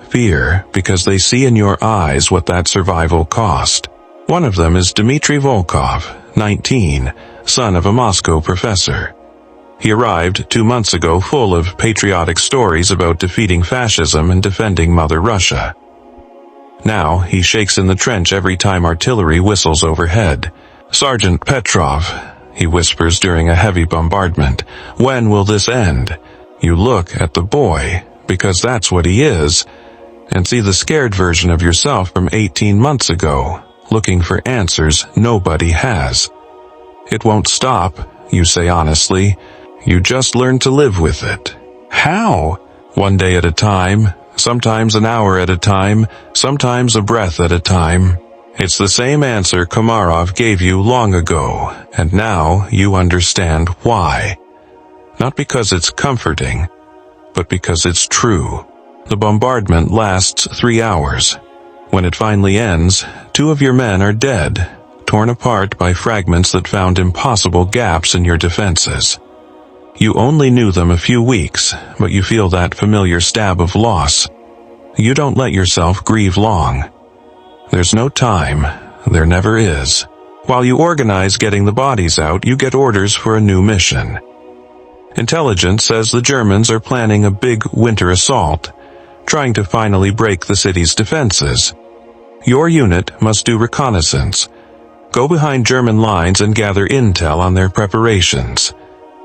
Fear because they see in your eyes what that survival cost. One of them is Dmitry Volkov, 19, son of a Moscow professor. He arrived 2 months ago full of patriotic stories about defeating fascism and defending Mother Russia. Now he shakes in the trench every time artillery whistles overhead. "Sergeant Petrov," he whispers during a heavy bombardment, "when will this end?" You look at the boy, because that's what he is, and see the scared version of yourself from 18 months ago, looking for answers nobody has. "It won't stop," you say honestly. "You just learn to live with it." How? One day at a time, sometimes an hour at a time, sometimes a breath at a time. It's the same answer Komarov gave you long ago, and now you understand why. Not because it's comforting, but because it's true. The bombardment lasts 3 hours. When it finally ends, 2 of your men are dead, torn apart by fragments that found impossible gaps in your defenses. You only knew them a few weeks, but you feel that familiar stab of loss. You don't let yourself grieve long. There's no time. There never is. While you organize getting the bodies out, you get orders for a new mission. Intelligence says the Germans are planning a big winter assault, trying to finally break the city's defenses. Your unit must do reconnaissance, go behind German lines and gather intel on their preparations.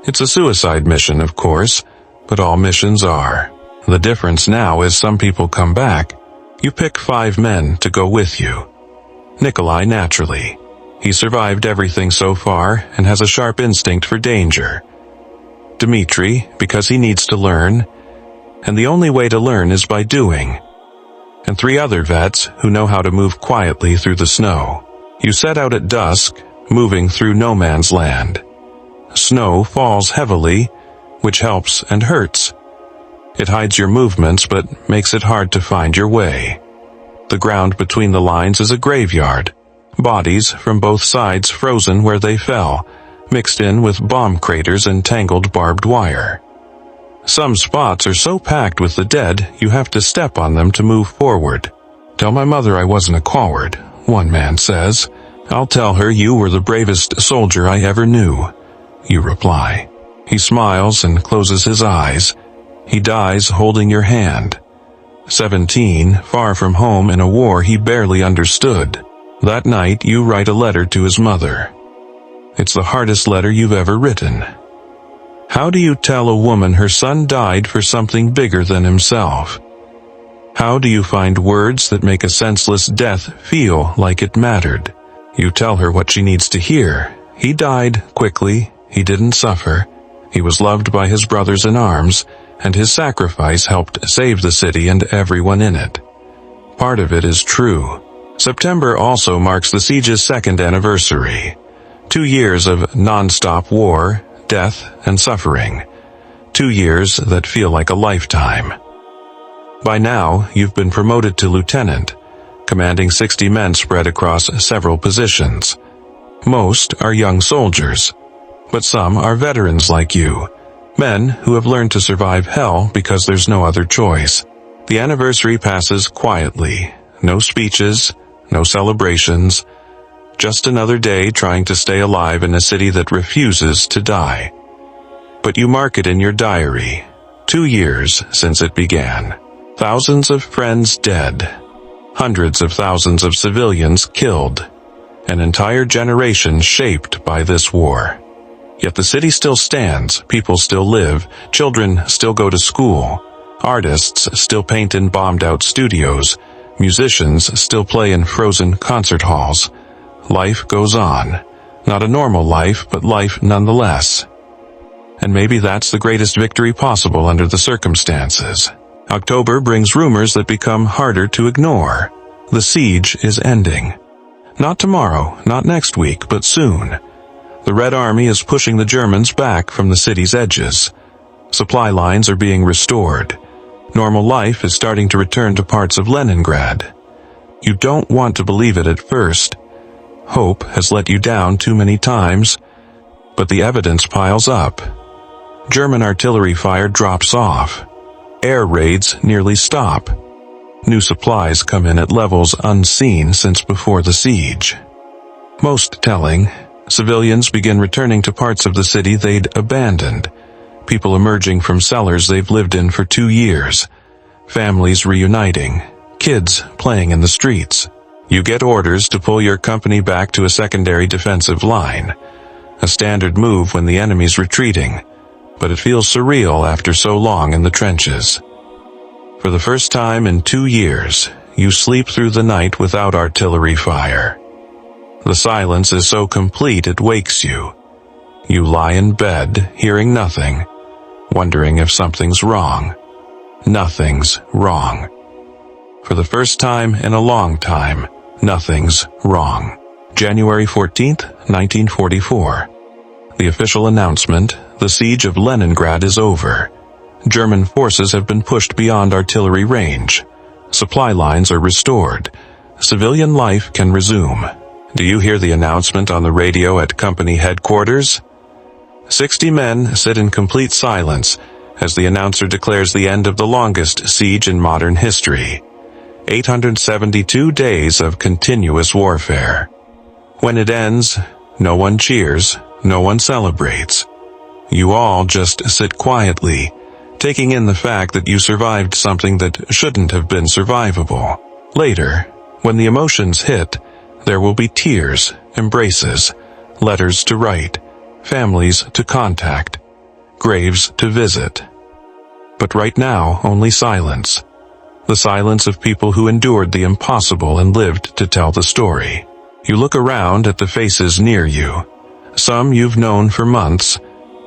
It's a suicide mission, of course, but all missions are. The difference now is some people come back. You pick 5 men to go with you. Nikolai, naturally. He survived everything so far and has a sharp instinct for danger. Dmitri, because he needs to learn, and the only way to learn is by doing. And 3 other vets who know how to move quietly through the snow. You set out at dusk, moving through no man's land. Snow falls heavily, which helps and hurts. It hides your movements but makes it hard to find your way. The ground between the lines is a graveyard. Bodies from both sides frozen where they fell, mixed in with bomb craters and tangled barbed wire. Some spots are so packed with the dead you have to step on them to move forward. "Tell my mother I wasn't a coward," one man says. "I'll tell her you were the bravest soldier I ever knew," you reply. He smiles and closes his eyes. He dies holding your hand. 17, far from home in a war he barely understood. That night you write a letter to his mother. It's the hardest letter you've ever written. How do you tell a woman her son died for something bigger than himself? How do you find words that make a senseless death feel like it mattered? You tell her what she needs to hear. He died quickly. He didn't suffer. He was loved by his brothers in arms, and his sacrifice helped save the city and everyone in it. Part of it is true. September also marks the siege's 2nd anniversary. 2 years of non-stop war, death, and suffering. 2 years that feel like a lifetime. By now, you've been promoted to lieutenant, commanding 60 men spread across several positions. Most are young soldiers, but some are veterans like you, men who have learned to survive hell because there's no other choice. The anniversary passes quietly. No speeches, no celebrations, just another day trying to stay alive in a city that refuses to die. But you mark it in your diary. 2 years since it began. Thousands of friends dead. Hundreds of thousands of civilians killed. An entire generation shaped by this war. Yet the city still stands, people still live, children still go to school, artists still paint in bombed-out studios, musicians still play in frozen concert halls. Life goes on. Not a normal life, but life nonetheless. And maybe that's the greatest victory possible under the circumstances. October brings rumors that become harder to ignore. The siege is ending. Not tomorrow, not next week, but soon. The Red Army is pushing the Germans back from the city's edges. Supply lines are being restored. Normal life is starting to return to parts of Leningrad. You don't want to believe it at first. Hope has let you down too many times, but the evidence piles up. German artillery fire drops off. Air raids nearly stop. New supplies come in at levels unseen since before the siege. Most telling, civilians begin returning to parts of the city they'd abandoned, People emerging from cellars they've lived in for 2 years. Families reuniting. Kids playing in the streets. You get orders to pull your company back to a secondary defensive line. A standard move when the enemy's retreating, but it feels surreal after so long in the trenches. For the first time in 2 years, you sleep through the night without artillery fire. The silence is so complete it wakes you. You lie in bed, hearing nothing, wondering if something's wrong. Nothing's wrong. For the first time in a long time, nothing's wrong. January 14th, 1944. The official announcement, the siege of Leningrad is over. German forces have been pushed beyond artillery range. Supply lines are restored. Civilian life can resume. Do you hear the announcement on the radio at company headquarters? 60 men sit in complete silence as the announcer declares the end of the longest siege in modern history. 872 days of continuous warfare. When it ends, no one cheers, no one celebrates. You all just sit quietly, taking in the fact that you survived something that shouldn't have been survivable. Later, when the emotions hit, there will be tears, embraces, letters to write, families to contact, graves to visit. But right now, only silence. The silence of people who endured the impossible and lived to tell the story. You look around at the faces near you. Some you've known for months,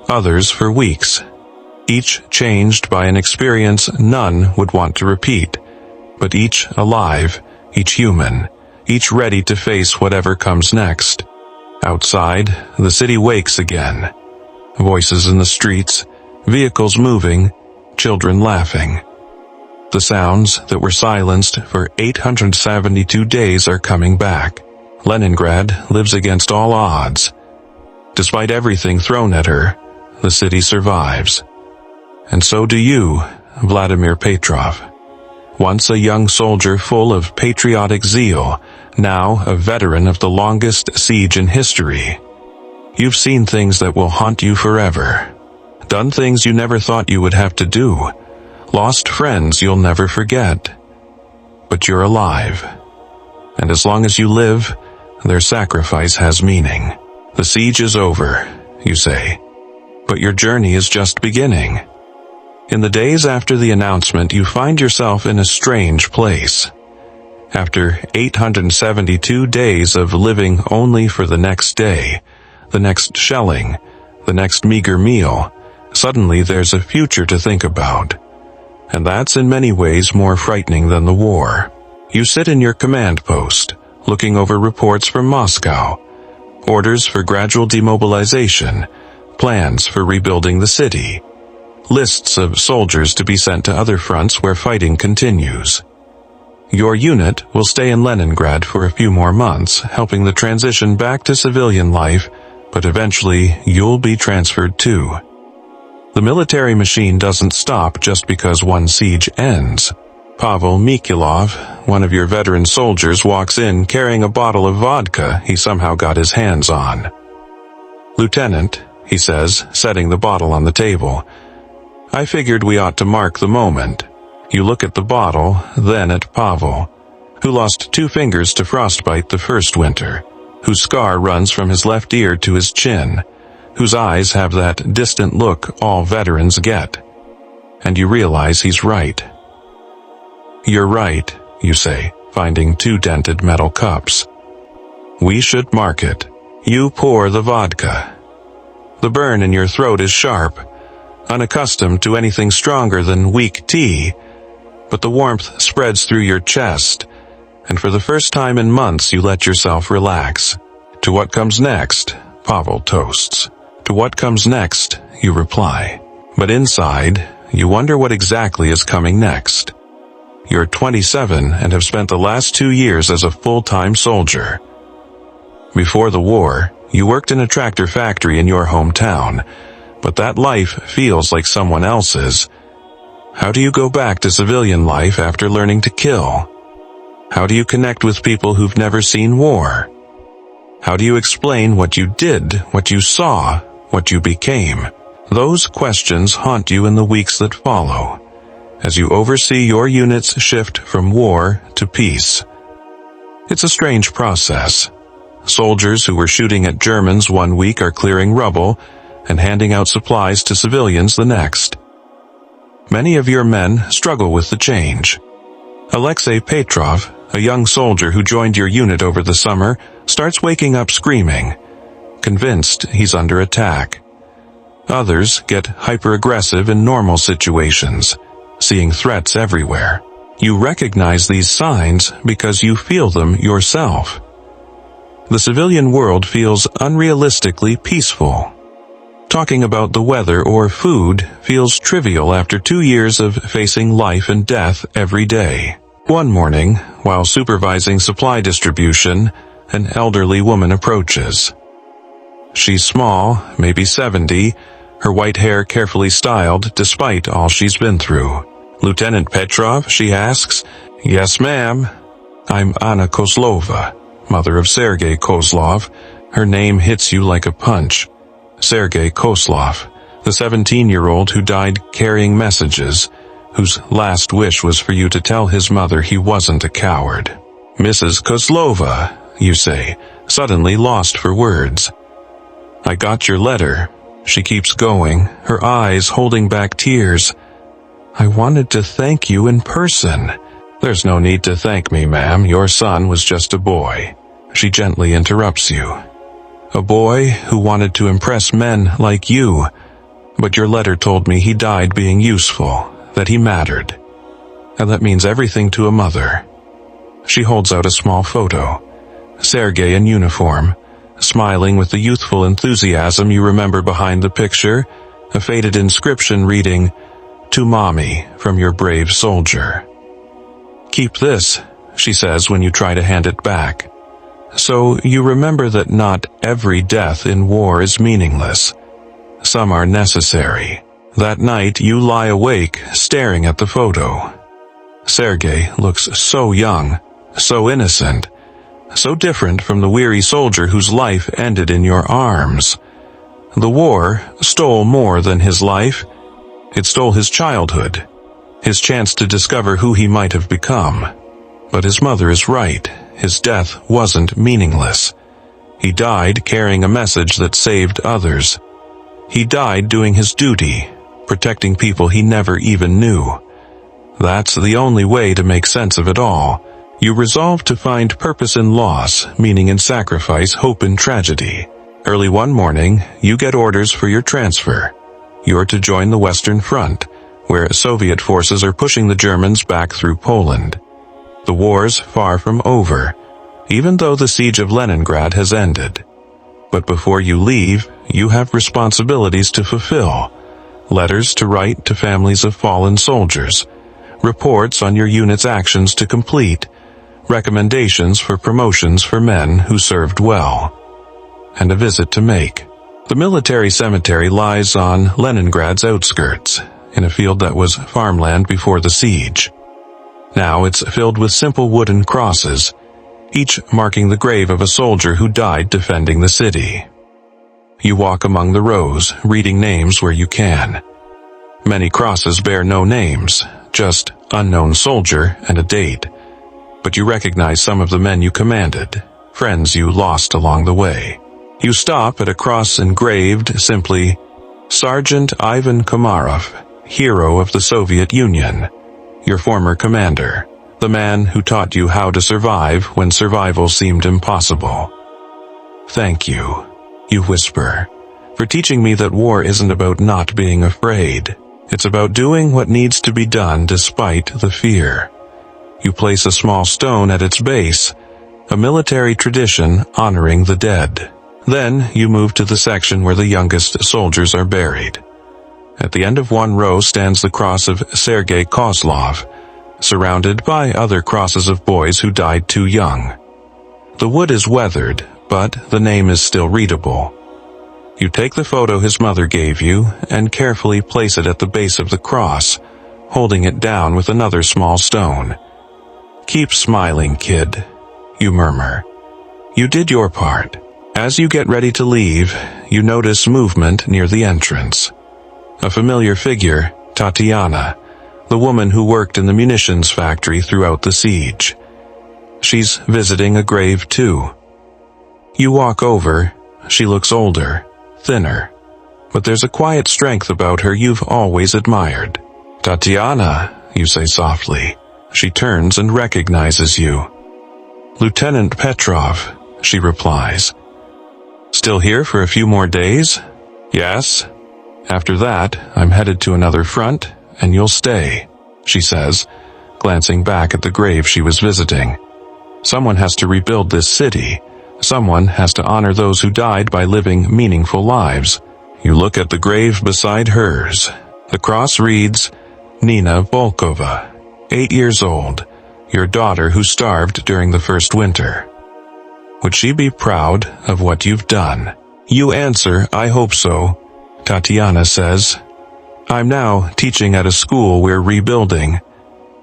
others for weeks. Each changed by an experience none would want to repeat, but each alive, each human, each ready to face whatever comes next. Outside, the city wakes again. Voices in the streets, vehicles moving, children laughing. The sounds that were silenced for 872 days are coming back. Leningrad lives against all odds. Despite everything thrown at her, the city survives. And so do you, Vladimir Petrov. Once a young soldier full of patriotic zeal, now a veteran of the longest siege in history. You've seen things that will haunt you forever. Done things you never thought you would have to do. Lost friends you'll never forget. But you're alive. And as long as you live, their sacrifice has meaning. The siege is over, you say. But your journey is just beginning. In the days after the announcement, you find yourself in a strange place. After 872 days of living only for the next day, the next shelling, the next meager meal, suddenly there's a future to think about. And that's in many ways more frightening than the war. You sit in your command post, looking over reports from Moscow, orders for gradual demobilization, plans for rebuilding the city, lists of soldiers to be sent to other fronts where fighting continues. Your unit will stay in Leningrad for a few more months, helping the transition back to civilian life, but eventually you'll be transferred too. The military machine doesn't stop just because one siege ends. Pavel Mikulov, one of your veteran soldiers, walks in carrying a bottle of vodka he somehow got his hands on. "Lieutenant," he says, setting the bottle on the table, "I figured we ought to mark the moment." You look at the bottle, then at Pavel, who lost 2 fingers to frostbite the first winter, whose scar runs from his left ear to his chin, whose eyes have that distant look all veterans get. And you realize he's right. "You're right," you say, finding 2 dented metal cups. "We should mark it." You pour the vodka. The burn in your throat is sharp, unaccustomed to anything stronger than weak tea, but the warmth spreads through your chest, and for the first time in months you let yourself relax. "To what comes next?" Pavel toasts. "To what comes next," you reply. But inside, you wonder what exactly is coming next. You're 27 and have spent the last 2 years as a full-time soldier. Before the war, you worked in a tractor factory in your hometown, but that life feels like someone else's. How do you go back to civilian life after learning to kill? How do you connect with people who've never seen war? How do you explain what you did, what you saw, what you became? Those questions haunt you in the weeks that follow, as you oversee your unit's shift from war to peace. It's a strange process. Soldiers who were shooting at Germans one week are clearing rubble and handing out supplies to civilians the next. Many of your men struggle with the change. Alexei Petrov, a young soldier who joined your unit over the summer, starts waking up screaming, convinced he's under attack. Others get hyper-aggressive in normal situations, seeing threats everywhere. You recognize these signs because you feel them yourself. The civilian world feels unrealistically peaceful. Talking about the weather or food feels trivial after 2 years of facing life and death every day. One morning, while supervising supply distribution, an elderly woman approaches. She's small, maybe 70, her white hair carefully styled despite all she's been through. "Lieutenant Petrov?" she asks. "Yes, ma'am. I'm Anna Kozlova, mother of Sergei Kozlov." Her name hits you like a punch. Sergei Kozlov, the 17-year-old who died carrying messages, whose last wish was for you to tell his mother he wasn't a coward. "Mrs. Kozlova," you say, suddenly lost for words. "I got your letter." She keeps going, her eyes holding back tears. "I wanted to thank you in person." "There's no need to thank me, ma'am. Your son was just a boy." She gently interrupts you. "A boy who wanted to impress men like you. But your letter told me he died being useful, that he mattered. And that means everything to a mother." She holds out a small photo. Sergei in uniform, smiling with the youthful enthusiasm you remember behind the picture, a faded inscription reading, "To Mommy, from your brave soldier." "Keep this," she says when you try to hand it back. So you remember that not every death in war is meaningless. Some are necessary. That night you lie awake, staring at the photo. Sergei looks so young, so innocent, so different from the weary soldier whose life ended in your arms. The war stole more than his life. It stole his childhood, his chance to discover who he might have become. But his mother is right. His death wasn't meaningless. He died carrying a message that saved others. He died doing his duty, protecting people he never even knew. That's the only way to make sense of it all. You resolve to find purpose in loss, meaning in sacrifice, hope in tragedy. Early one morning, you get orders for your transfer. You're to join the Western Front, where Soviet forces are pushing the Germans back through Poland. The war's far from over, even though the siege of Leningrad has ended. But before you leave, you have responsibilities to fulfill. Letters to write to families of fallen soldiers, reports on your unit's actions to complete, recommendations for promotions for men who served well, and a visit to make. The military cemetery lies on Leningrad's outskirts, in a field that was farmland before the siege. Now it's filled with simple wooden crosses, each marking the grave of a soldier who died defending the city. You walk among the rows, reading names where you can. Many crosses bear no names, just unknown soldier and a date. But you recognize some of the men you commanded, friends you lost along the way. You stop at a cross engraved simply, Sergeant Ivan Komarov, hero of the Soviet Union. Your former commander, the man who taught you how to survive when survival seemed impossible. "Thank you," you whisper, "for teaching me that war isn't about not being afraid. It's about doing what needs to be done despite the fear." You place a small stone at its base, a military tradition honoring the dead. Then you move to the section where the youngest soldiers are buried. At the end of one row stands the cross of Sergei Kozlov, surrounded by other crosses of boys who died too young. The wood is weathered, but the name is still readable. You take the photo his mother gave you and carefully place it at the base of the cross, holding it down with another small stone. "Keep smiling, kid," you murmur. You did your part. As you get ready to leave, you notice movement near the entrance. A familiar figure, Tatiana, the woman who worked in the munitions factory throughout the siege. She's visiting a grave too. You walk over. She looks older, thinner, but there's a quiet strength about her you've always admired. "Tatiana," you say softly. She turns and recognizes you. "Lieutenant Petrov," she replies. "Still here for a few more days?" "Yes. After that, I'm headed to another front, and you'll stay," she says, glancing back at the grave she was visiting. Someone has to rebuild this city. Someone has to honor those who died by living meaningful lives. You look at the grave beside hers. The cross reads, "Nina Volkova, 8 years old, your daughter who starved during the first winter. Would she be proud of what you've done?" You answer, "I hope so." Tatiana says, "I'm now teaching at a school we're rebuilding,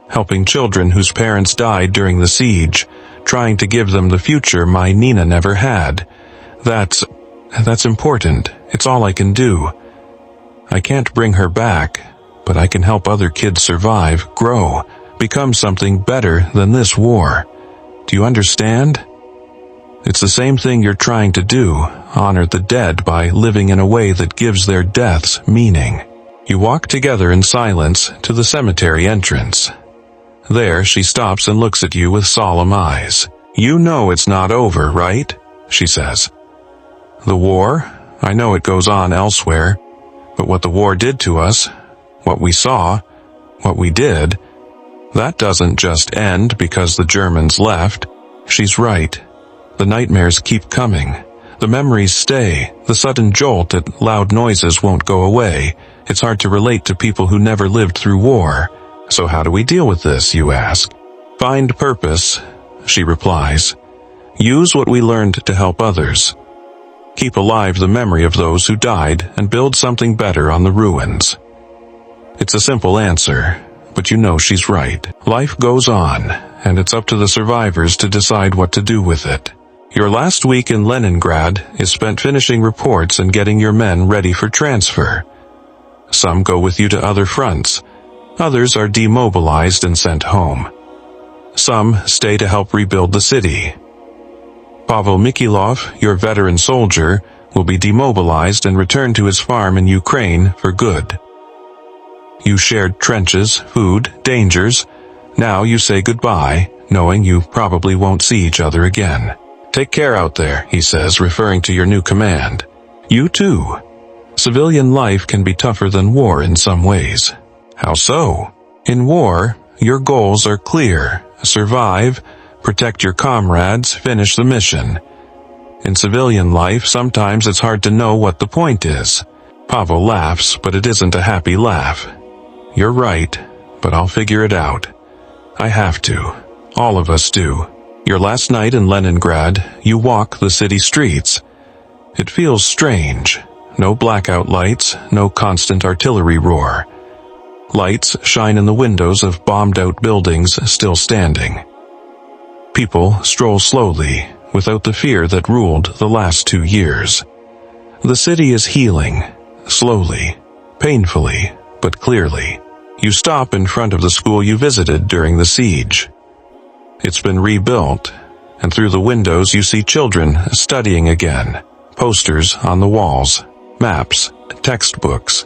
helping children whose parents died during the siege, trying to give them the future my Nina never had. That's important. It's all I can do. I can't bring her back, but I can help other kids survive, grow, become something better than this war. Do you understand? It's the same thing you're trying to do, honor the dead by living in a way that gives their deaths meaning." You walk together in silence to the cemetery entrance. There she stops and looks at you with solemn eyes. "You know it's not over, right?" she says. "The war? I know it goes on elsewhere. But what the war did to us, what we saw, what we did, that doesn't just end because the Germans left." She's right. The nightmares keep coming. The memories stay. The sudden jolt at loud noises won't go away. It's hard to relate to people who never lived through war. "So how do we deal with this?" you ask. "Find purpose," she replies. "Use what we learned to help others. Keep alive the memory of those who died and build something better on the ruins." It's a simple answer, but you know she's right. Life goes on, and it's up to the survivors to decide what to do with it. Your last week in Leningrad is spent finishing reports and getting your men ready for transfer. Some go with you to other fronts. Others are demobilized and sent home. Some stay to help rebuild the city. Pavel Mikhailov, your veteran soldier, will be demobilized and return to his farm in Ukraine for good. You shared trenches, food, dangers. Now you say goodbye, knowing you probably won't see each other again. "Take care out there," he says, referring to your new command. You too. Civilian life can be tougher than war in some ways. How so? In war, your goals are clear. Survive, protect your comrades, finish the mission. In civilian life, sometimes it's hard to know what the point is. Pavel laughs, but it isn't a happy laugh. "You're right, but I'll figure it out. I have to. All of us do." Your last night in Leningrad, you walk the city streets. It feels strange. No blackout lights, no constant artillery roar. Lights shine in the windows of bombed-out buildings still standing. People stroll slowly, without the fear that ruled the last 2 years. The city is healing, slowly, painfully, but clearly. You stop in front of the school you visited during the siege. It's been rebuilt, and through the windows you see children studying again. Posters on the walls, maps, textbooks.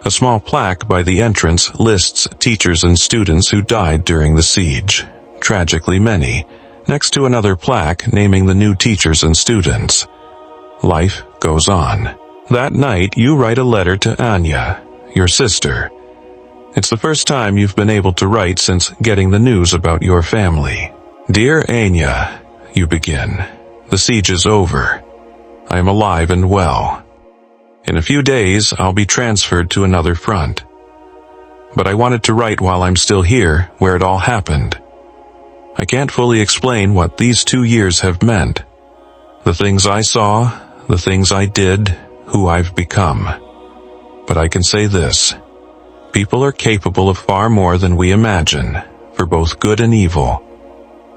A small plaque by the entrance lists teachers and students who died during the siege, tragically many, next to another plaque naming the new teachers and students. Life goes on. That night you write a letter to Anya, your sister. It's the first time you've been able to write since getting the news about your family. "Dear Anya," you begin, "the siege is over. I am alive and well. In a few days, I'll be transferred to another front. But I wanted to write while I'm still here, where it all happened. I can't fully explain what these 2 years have meant. The things I saw, the things I did, who I've become. But I can say this. People are capable of far more than we imagine, for both good and evil.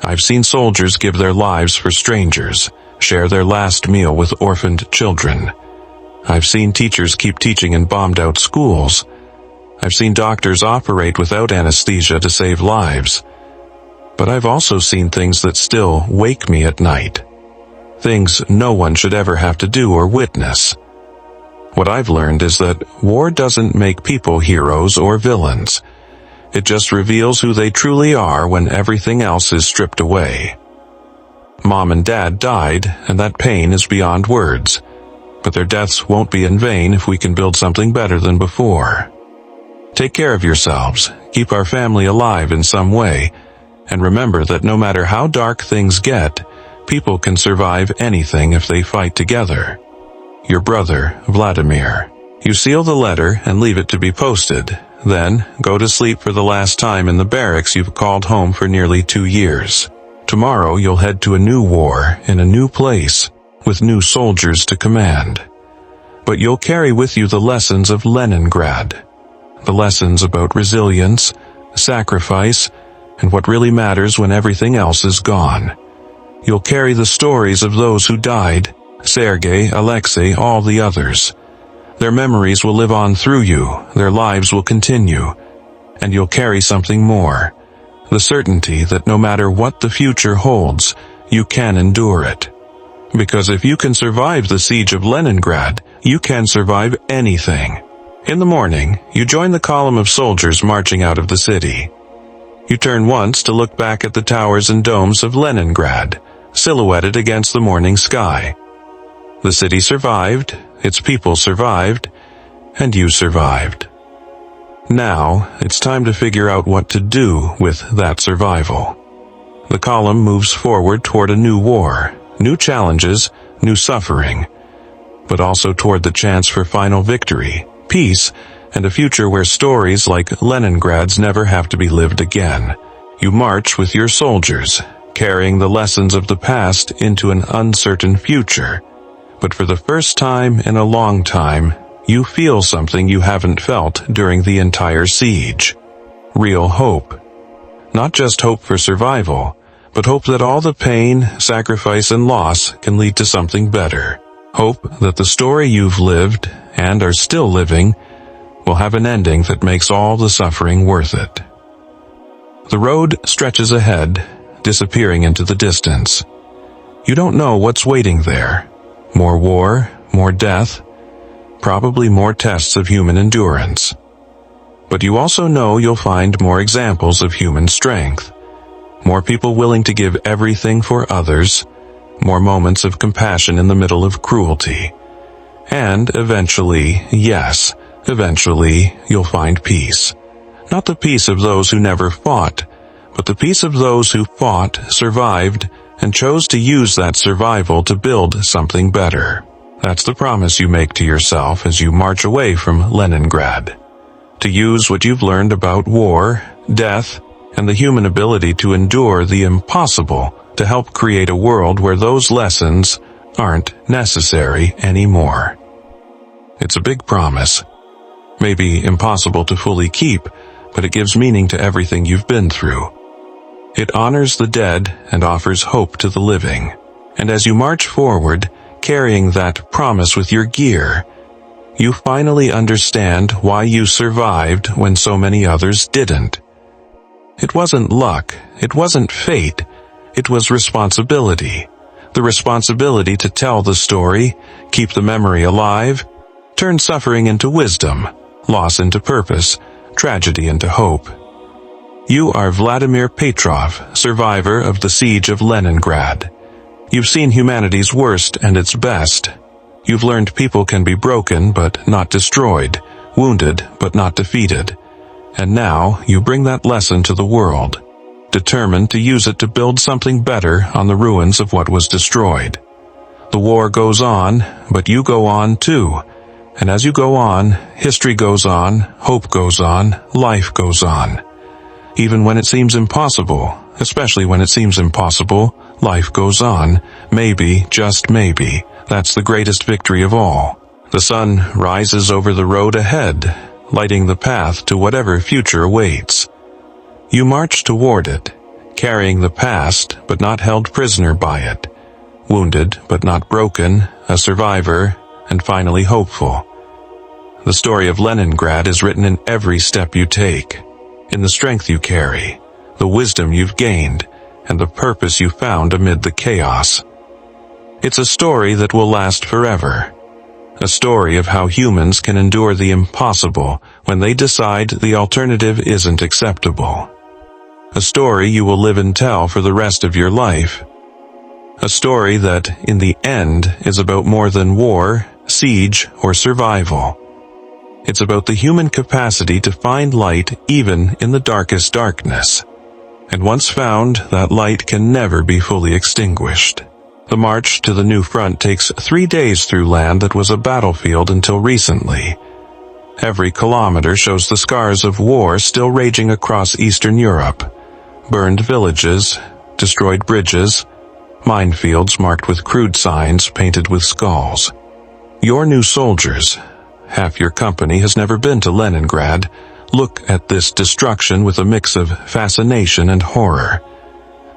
I've seen soldiers give their lives for strangers, share their last meal with orphaned children. I've seen teachers keep teaching in bombed-out schools. I've seen doctors operate without anesthesia to save lives. But I've also seen things that still wake me at night. Things no one should ever have to do or witness. What I've learned is that war doesn't make people heroes or villains. It just reveals who they truly are when everything else is stripped away. Mom and Dad died, and that pain is beyond words. But their deaths won't be in vain if we can build something better than before. Take care of yourselves, keep our family alive in some way, and remember that no matter how dark things get, people can survive anything if they fight together. Your brother, Vladimir. You seal the letter and leave it to be posted. Then, go to sleep for the last time in the barracks you've called home for nearly 2 years. Tomorrow you'll head to a new war in a new place, with new soldiers to command. But you'll carry with you the lessons of Leningrad. The lessons about resilience, sacrifice, and what really matters when everything else is gone. You'll carry the stories of those who died, Sergei, Alexei, all the others. Their memories will live on through you, their lives will continue, and you'll carry something more. The certainty that no matter what the future holds, you can endure it. Because if you can survive the siege of Leningrad, you can survive anything. In the morning, you join the column of soldiers marching out of the city. You turn once to look back at the towers and domes of Leningrad, silhouetted against the morning sky. The city survived, its people survived, and you survived. Now, it's time to figure out what to do with that survival. The column moves forward toward a new war, new challenges, new suffering, but also toward the chance for final victory, peace, and a future where stories like Leningrad's never have to be lived again. You march with your soldiers, carrying the lessons of the past into an uncertain future. But for the first time in a long time, you feel something you haven't felt during the entire siege. Real hope. Not just hope for survival, but hope that all the pain, sacrifice, and loss can lead to something better. Hope that the story you've lived, and are still living, will have an ending that makes all the suffering worth it. The road stretches ahead, disappearing into the distance. You don't know what's waiting there. More war, more death, probably more tests of human endurance. But you also know you'll find more examples of human strength. More people willing to give everything for others, more moments of compassion in the middle of cruelty. And eventually, yes, eventually, you'll find peace. Not the peace of those who never fought, but the peace of those who fought, survived, and chose to use that survival to build something better. That's the promise you make to yourself as you march away from Leningrad. To use what you've learned about war, death, and the human ability to endure the impossible to help create a world where those lessons aren't necessary anymore. It's a big promise. Maybe impossible to fully keep, but it gives meaning to everything you've been through. It honors the dead and offers hope to the living. And as you march forward, carrying that promise with your gear, you finally understand why you survived when so many others didn't. It wasn't luck, it wasn't fate, it was responsibility. The responsibility to tell the story, keep the memory alive, turn suffering into wisdom, loss into purpose, tragedy into hope. You are Vladimir Petrov, survivor of the siege of Leningrad. You've seen humanity's worst and its best. You've learned people can be broken but not destroyed, wounded but not defeated. And now you bring that lesson to the world, determined to use it to build something better on the ruins of what was destroyed. The war goes on, but you go on too. And as you go on, history goes on, hope goes on, life goes on. Even when it seems impossible, especially when it seems impossible, life goes on. Maybe, just maybe, that's the greatest victory of all. The sun rises over the road ahead, lighting the path to whatever future awaits. You march toward it, carrying the past but not held prisoner by it, wounded but not broken, a survivor, and finally hopeful. The story of Leningrad is written in every step you take, in the strength you carry, the wisdom you've gained, and the purpose you found amid the chaos. It's a story that will last forever. A story of how humans can endure the impossible when they decide the alternative isn't acceptable. A story you will live and tell for the rest of your life. A story that, in the end, is about more than war, siege, or survival. It's about the human capacity to find light even in the darkest darkness. And once found, that light can never be fully extinguished. The march to the new front takes 3 days through land that was a battlefield until recently. Every kilometer shows the scars of war still raging across Eastern Europe. Burned villages, destroyed bridges, minefields marked with crude signs painted with skulls. Your new soldiers, half your company has never been to Leningrad, look at this destruction with a mix of fascination and horror.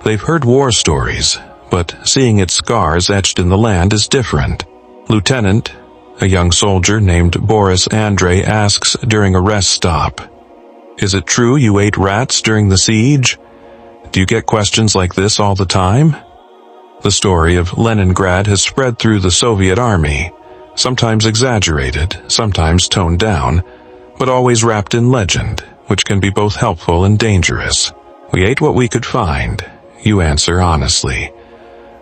They've heard war stories, but seeing its scars etched in the land is different. Lieutenant, a young soldier named Boris Andrei, asks during a rest stop, "Is it true you ate rats during the siege? Do you get questions like this all the time?" The story of Leningrad has spread through the Soviet army, sometimes exaggerated, sometimes toned down, but always wrapped in legend, which can be both helpful and dangerous. "We ate what we could find," you answer honestly.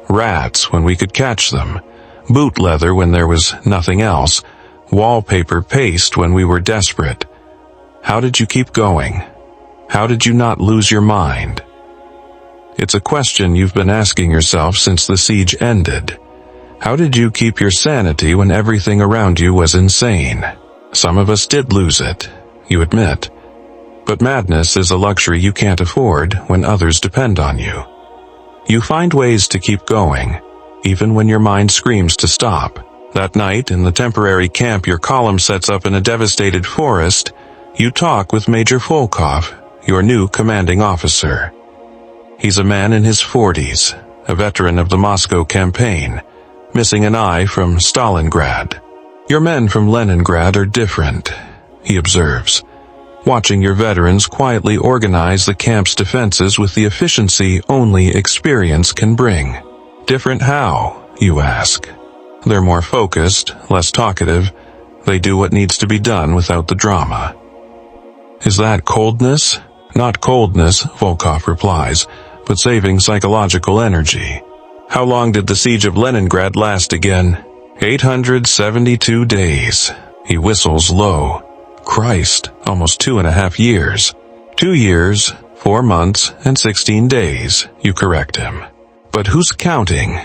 Rats when we could catch them, boot leather when there was nothing else, wallpaper paste when we were desperate. How did you keep going? How did you not lose your mind? It's a question you've been asking yourself since the siege ended. How did you keep your sanity when everything around you was insane? Some of us did lose it, you admit. But madness is a luxury you can't afford when others depend on you. You find ways to keep going, even when your mind screams to stop. That night, in the temporary camp your column sets up in a devastated forest, you talk with Major Volkov, your new commanding officer. He's a man in his 40s, a veteran of the Moscow campaign, missing an eye from Stalingrad. "Your men from Leningrad are different," he observes, watching your veterans quietly organize the camp's defenses with the efficiency only experience can bring. "Different how?" you ask. "They're more focused, less talkative. They do what needs to be done without the drama." "Is that coldness?" "Not coldness," Volkov replies, "but saving psychological energy." "How long did the siege of Leningrad last again?" 872 days. He whistles low. "Christ, almost 2.5 years. 2 years, 4 months, and 16 days, you correct him. "But who's counting?"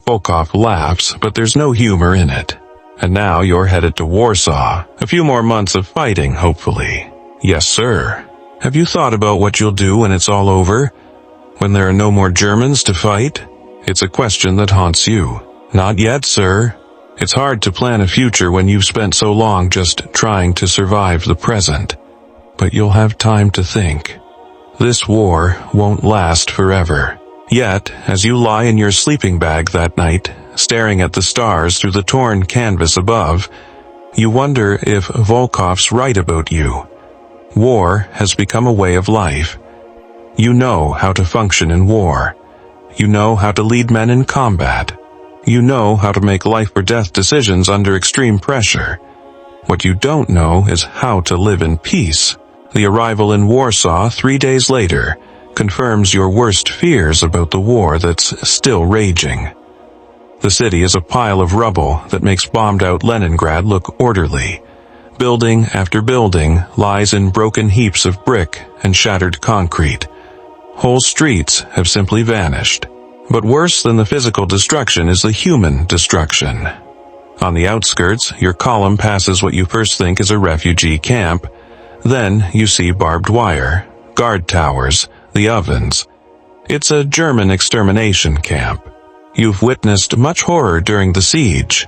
Volkov laughs, but there's no humor in it. "And now you're headed to Warsaw. A few more months of fighting, hopefully." "Yes, sir." "Have you thought about what you'll do when it's all over? When there are no more Germans to fight?" It's a question that haunts you. "Not yet, sir." It's hard to plan a future when you've spent so long just trying to survive the present. But you'll have time to think. This war won't last forever. Yet, as you lie in your sleeping bag that night, staring at the stars through the torn canvas above, you wonder if Volkov's right about you. War has become a way of life. You know how to function in war. You know how to lead men in combat. You know how to make life-or-death decisions under extreme pressure. What you don't know is how to live in peace. The arrival in Warsaw 3 days later confirms your worst fears about the war that's still raging. The city is a pile of rubble that makes bombed-out Leningrad look orderly. Building after building lies in broken heaps of brick and shattered concrete. Whole streets have simply vanished. But worse than the physical destruction is the human destruction. On the outskirts, your column passes what you first think is a refugee camp. Then you see barbed wire, guard towers, the ovens. It's a German extermination camp. You've witnessed much horror during the siege.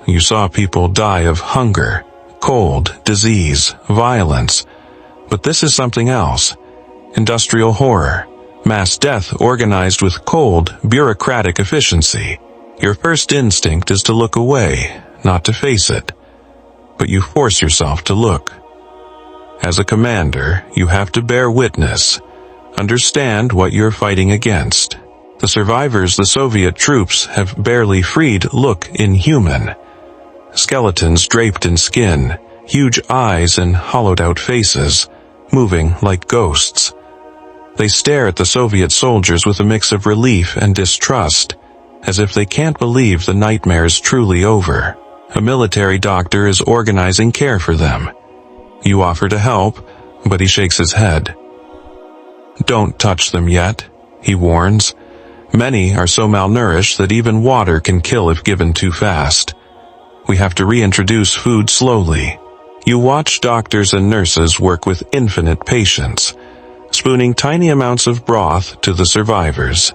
You saw people die of hunger, cold, disease, violence. But this is something else. Industrial horror. Mass death organized with cold, bureaucratic efficiency. Your first instinct is to look away, not to face it, but you force yourself to look. As a commander, you have to bear witness, understand what you're fighting against. The survivors the Soviet troops have barely freed look inhuman. Skeletons draped in skin, huge eyes and hollowed-out faces, moving like ghosts. They stare at the Soviet soldiers with a mix of relief and distrust, as if they can't believe the nightmare's truly over. A military doctor is organizing care for them. You offer to help, but he shakes his head. "Don't touch them yet," he warns. "Many are so malnourished that even water can kill if given too fast. We have to reintroduce food slowly." You watch doctors and nurses work with infinite patience, spooning tiny amounts of broth to the survivors,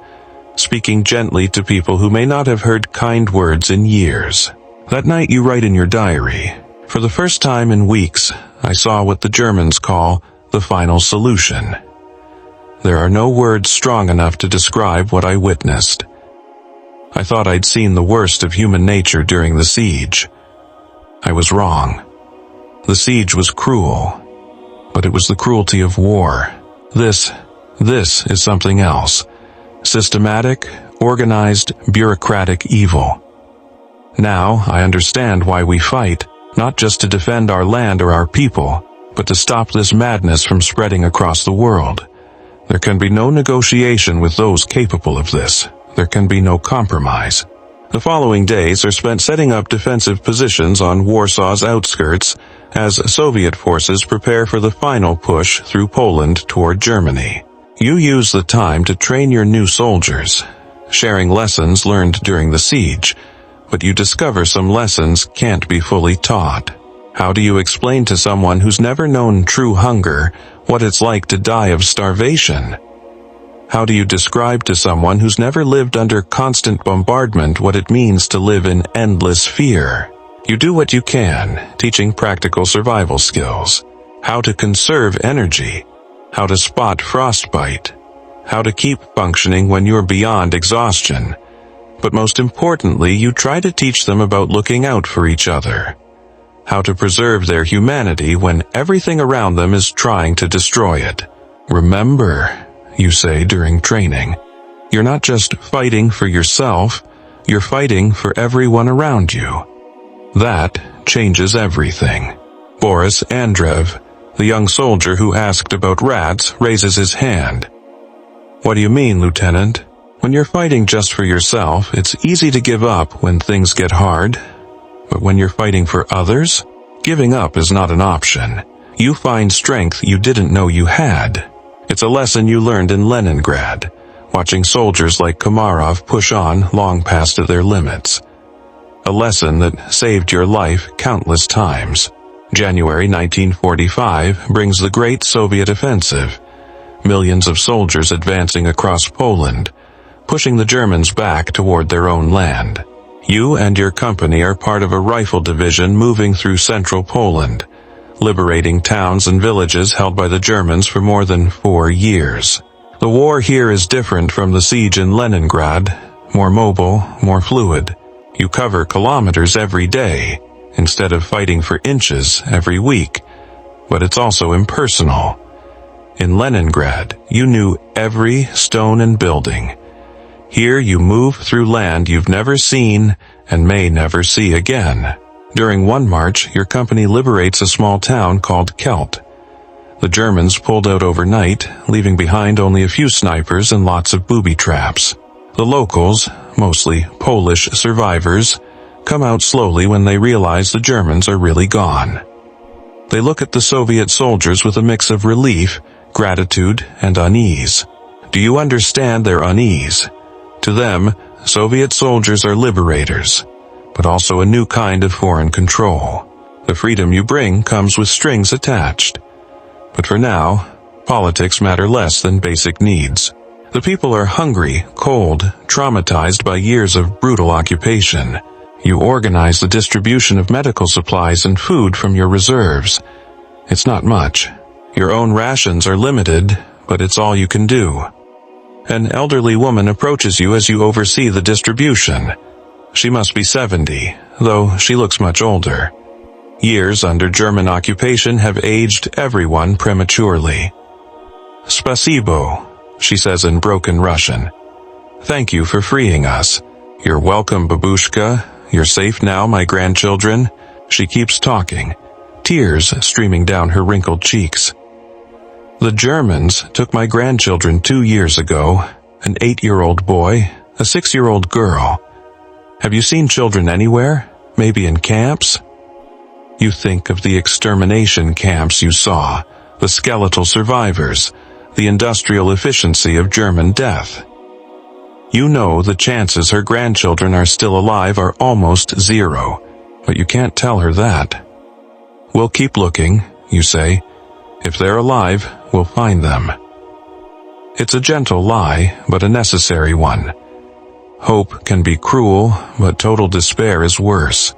speaking gently to people who may not have heard kind words in years. That night you write in your diary, "For the first time in weeks, I saw what the Germans call the final solution. There are no words strong enough to describe what I witnessed. I thought I'd seen the worst of human nature during the siege. I was wrong. The siege was cruel, but it was the cruelty of war. This is something else. Systematic, organized, bureaucratic evil. Now I understand why we fight, not just to defend our land or our people, but to stop this madness from spreading across the world. There can be no negotiation with those capable of this. There can be no compromise." The following days are spent setting up defensive positions on Warsaw's outskirts as Soviet forces prepare for the final push through Poland toward Germany. You use the time to train your new soldiers, sharing lessons learned during the siege, but you discover some lessons can't be fully taught. How do you explain to someone who's never known true hunger what it's like to die of starvation? How do you describe to someone who's never lived under constant bombardment what it means to live in endless fear? You do what you can, teaching practical survival skills. How to conserve energy, how to spot frostbite, how to keep functioning when you're beyond exhaustion. But most importantly, you try to teach them about looking out for each other. How to preserve their humanity when everything around them is trying to destroy it. "Remember," you say during training, "you're not just fighting for yourself, you're fighting for everyone around you." That changes everything. Boris Andreev, the young soldier who asked about rats, raises his hand. "What do you mean, Lieutenant? When you're fighting just for yourself, it's easy to give up when things get hard. But when you're fighting for others, giving up is not an option. You find strength you didn't know you had. It's a lesson you learned in Leningrad, watching soldiers like Komarov push on long past their limits. A lesson that saved your life countless times." January 1945 brings the Great Soviet Offensive, millions of soldiers advancing across Poland, pushing the Germans back toward their own land. You and your company are part of a rifle division moving through central Poland, liberating towns and villages held by the Germans for more than 4 years. The war here is different from the siege in Leningrad, more mobile, more fluid. You cover kilometers every day, instead of fighting for inches every week, but it's also impersonal. In Leningrad, you knew every stone and building. Here you move through land you've never seen and may never see again. During one march, your company liberates a small town called Kelt. The Germans pulled out overnight, leaving behind only a few snipers and lots of booby traps. The locals, mostly Polish survivors, come out slowly when they realize the Germans are really gone. They look at the Soviet soldiers with a mix of relief, gratitude, and unease. Do you understand their unease? To them, Soviet soldiers are liberators, but also a new kind of foreign control. The freedom you bring comes with strings attached. But for now, politics matter less than basic needs. The people are hungry, cold, traumatized by years of brutal occupation. You organize the distribution of medical supplies and food from your reserves. It's not much. Your own rations are limited, but it's all you can do. An elderly woman approaches you as you oversee the distribution. She must be 70, though she looks much older. Years under German occupation have aged everyone prematurely. Spasibo, she says in broken Russian. Thank you for freeing us. You're welcome, babushka. You're safe now, my grandchildren. She keeps talking, tears streaming down her wrinkled cheeks. The Germans took my grandchildren 2 years ago, an 8-year-old boy, a 6-year-old girl. Have you seen children anywhere? Maybe in camps? You think of the extermination camps you saw, the skeletal survivors, the industrial efficiency of German death. You know the chances her grandchildren are still alive are almost zero, but you can't tell her that. We'll keep looking, you say. If they're alive, we'll find them. It's a gentle lie, but a necessary one. Hope can be cruel, but total despair is worse.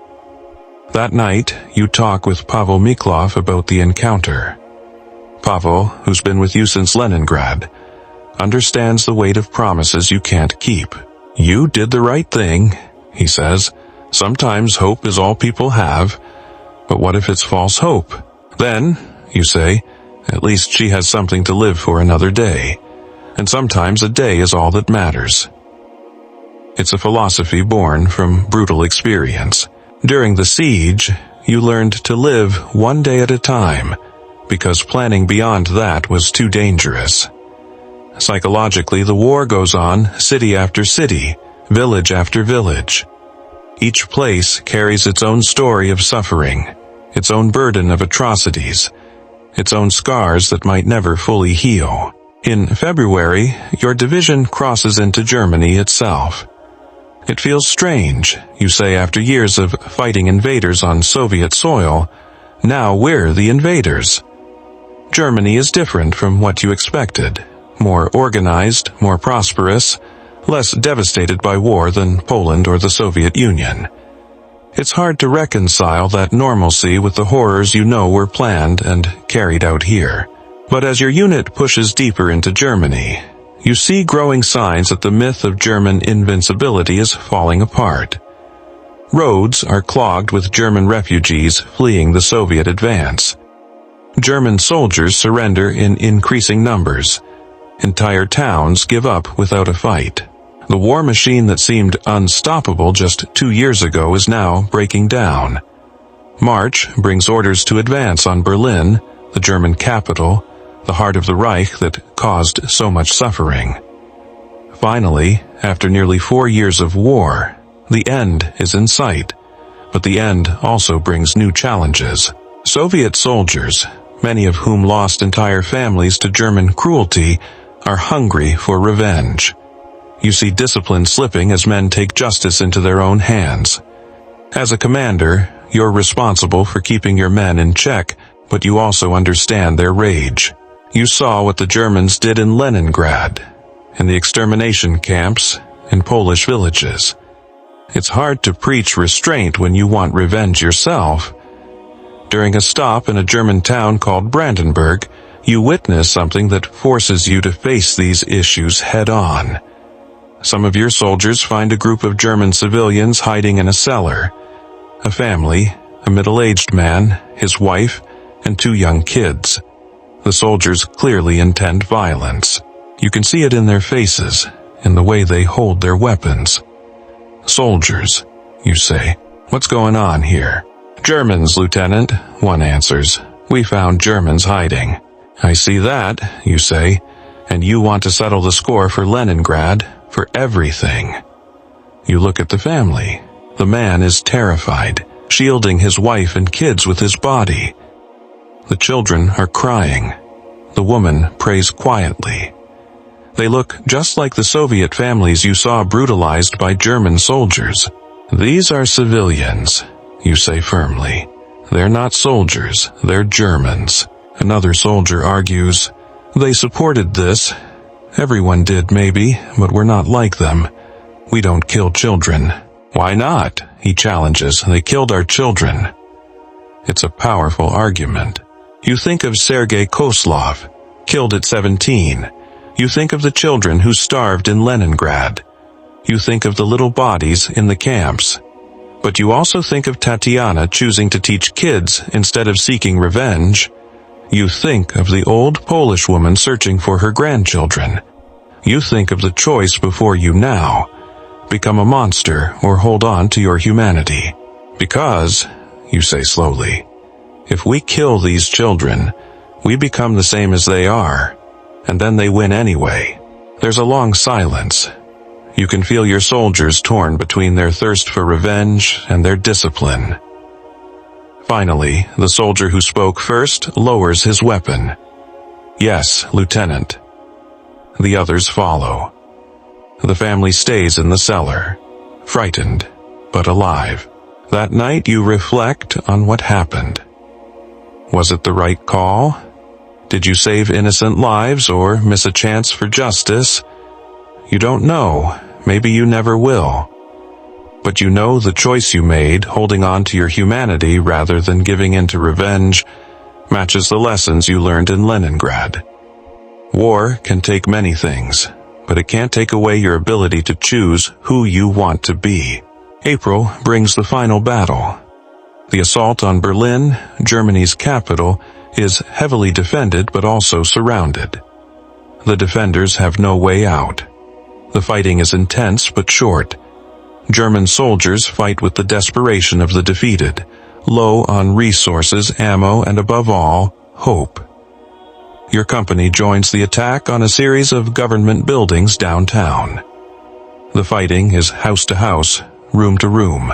That night, you talk with Pavel Miklov about the encounter. Pavel, who's been with you since Leningrad, understands the weight of promises you can't keep. You did the right thing, he says. Sometimes hope is all people have. But what if it's false hope? Then, you say, at least she has something to live for another day. And sometimes a day is all that matters. It's a philosophy born from brutal experience. During the siege, you learned to live one day at a time, because planning beyond that was too dangerous. Psychologically, the war goes on, city after city, village after village. Each place carries its own story of suffering, its own burden of atrocities, its own scars that might never fully heal. In February, your division crosses into Germany itself. It feels strange, you say, after years of fighting invaders on Soviet soil. Now we're the invaders. Germany is different from what you expected. More organized, more prosperous, less devastated by war than Poland or the Soviet Union. It's hard to reconcile that normalcy with the horrors you know were planned and carried out here. But as your unit pushes deeper into Germany, you see growing signs that the myth of German invincibility is falling apart. Roads are clogged with German refugees fleeing the Soviet advance. German soldiers surrender in increasing numbers. Entire towns give up without a fight. The war machine that seemed unstoppable just 2 years ago is now breaking down. March brings orders to advance on Berlin, the German capital, the heart of the Reich that caused so much suffering. Finally, after nearly 4 years of war, the end is in sight, but the end also brings new challenges. Soviet soldiers, many of whom lost entire families to German cruelty, are hungry for revenge. You see discipline slipping as men take justice into their own hands. As a commander, you're responsible for keeping your men in check, but you also understand their rage. You saw what the Germans did in Leningrad, in the extermination camps, in Polish villages. It's hard to preach restraint when you want revenge yourself. During a stop in a German town called Brandenburg, you witness something that forces you to face these issues head-on. Some of your soldiers find a group of German civilians hiding in a cellar. A family, a middle-aged man, his wife, and 2 young kids. The soldiers clearly intend violence. You can see it in their faces, in the way they hold their weapons. Soldiers, you say. What's going on here? Germans, Lieutenant, one answers. We found Germans hiding. I see that, you say, and you want to settle the score for Leningrad, for everything. You look at the family. The man is terrified, shielding his wife and kids with his body. The children are crying. The woman prays quietly. They look just like the Soviet families you saw brutalized by German soldiers. These are civilians, you say firmly. They're not soldiers, they're Germans. Another soldier argues, they supported this. Everyone did maybe, but we're not like them. We don't kill children. Why not? He challenges. They killed our children. It's a powerful argument. You think of Sergei Koslov, killed at 17. You think of the children who starved in Leningrad. You think of the little bodies in the camps. But you also think of Tatiana choosing to teach kids instead of seeking revenge. You think of the old Polish woman searching for her grandchildren. You think of the choice before you now: become a monster or hold on to your humanity. Because, you say slowly, if we kill these children, we become the same as they are, and then they win anyway. There's a long silence. You can feel your soldiers torn between their thirst for revenge and their discipline. Finally, the soldier who spoke first lowers his weapon. "Yes, Lieutenant." The others follow. The family stays in the cellar, frightened but alive. That night you reflect on what happened. Was it the right call? Did you save innocent lives or miss a chance for justice? You don't know. Maybe you never will. But you know the choice you made, holding on to your humanity rather than giving in to revenge, matches the lessons you learned in Leningrad. War can take many things, but it can't take away your ability to choose who you want to be. April brings the final battle. The assault on Berlin, Germany's capital, is heavily defended but also surrounded. The defenders have no way out. The fighting is intense but short. German soldiers fight with the desperation of the defeated, low on resources, ammo, and above all, hope. Your company joins the attack on a series of government buildings downtown. The fighting is house to house, room to room,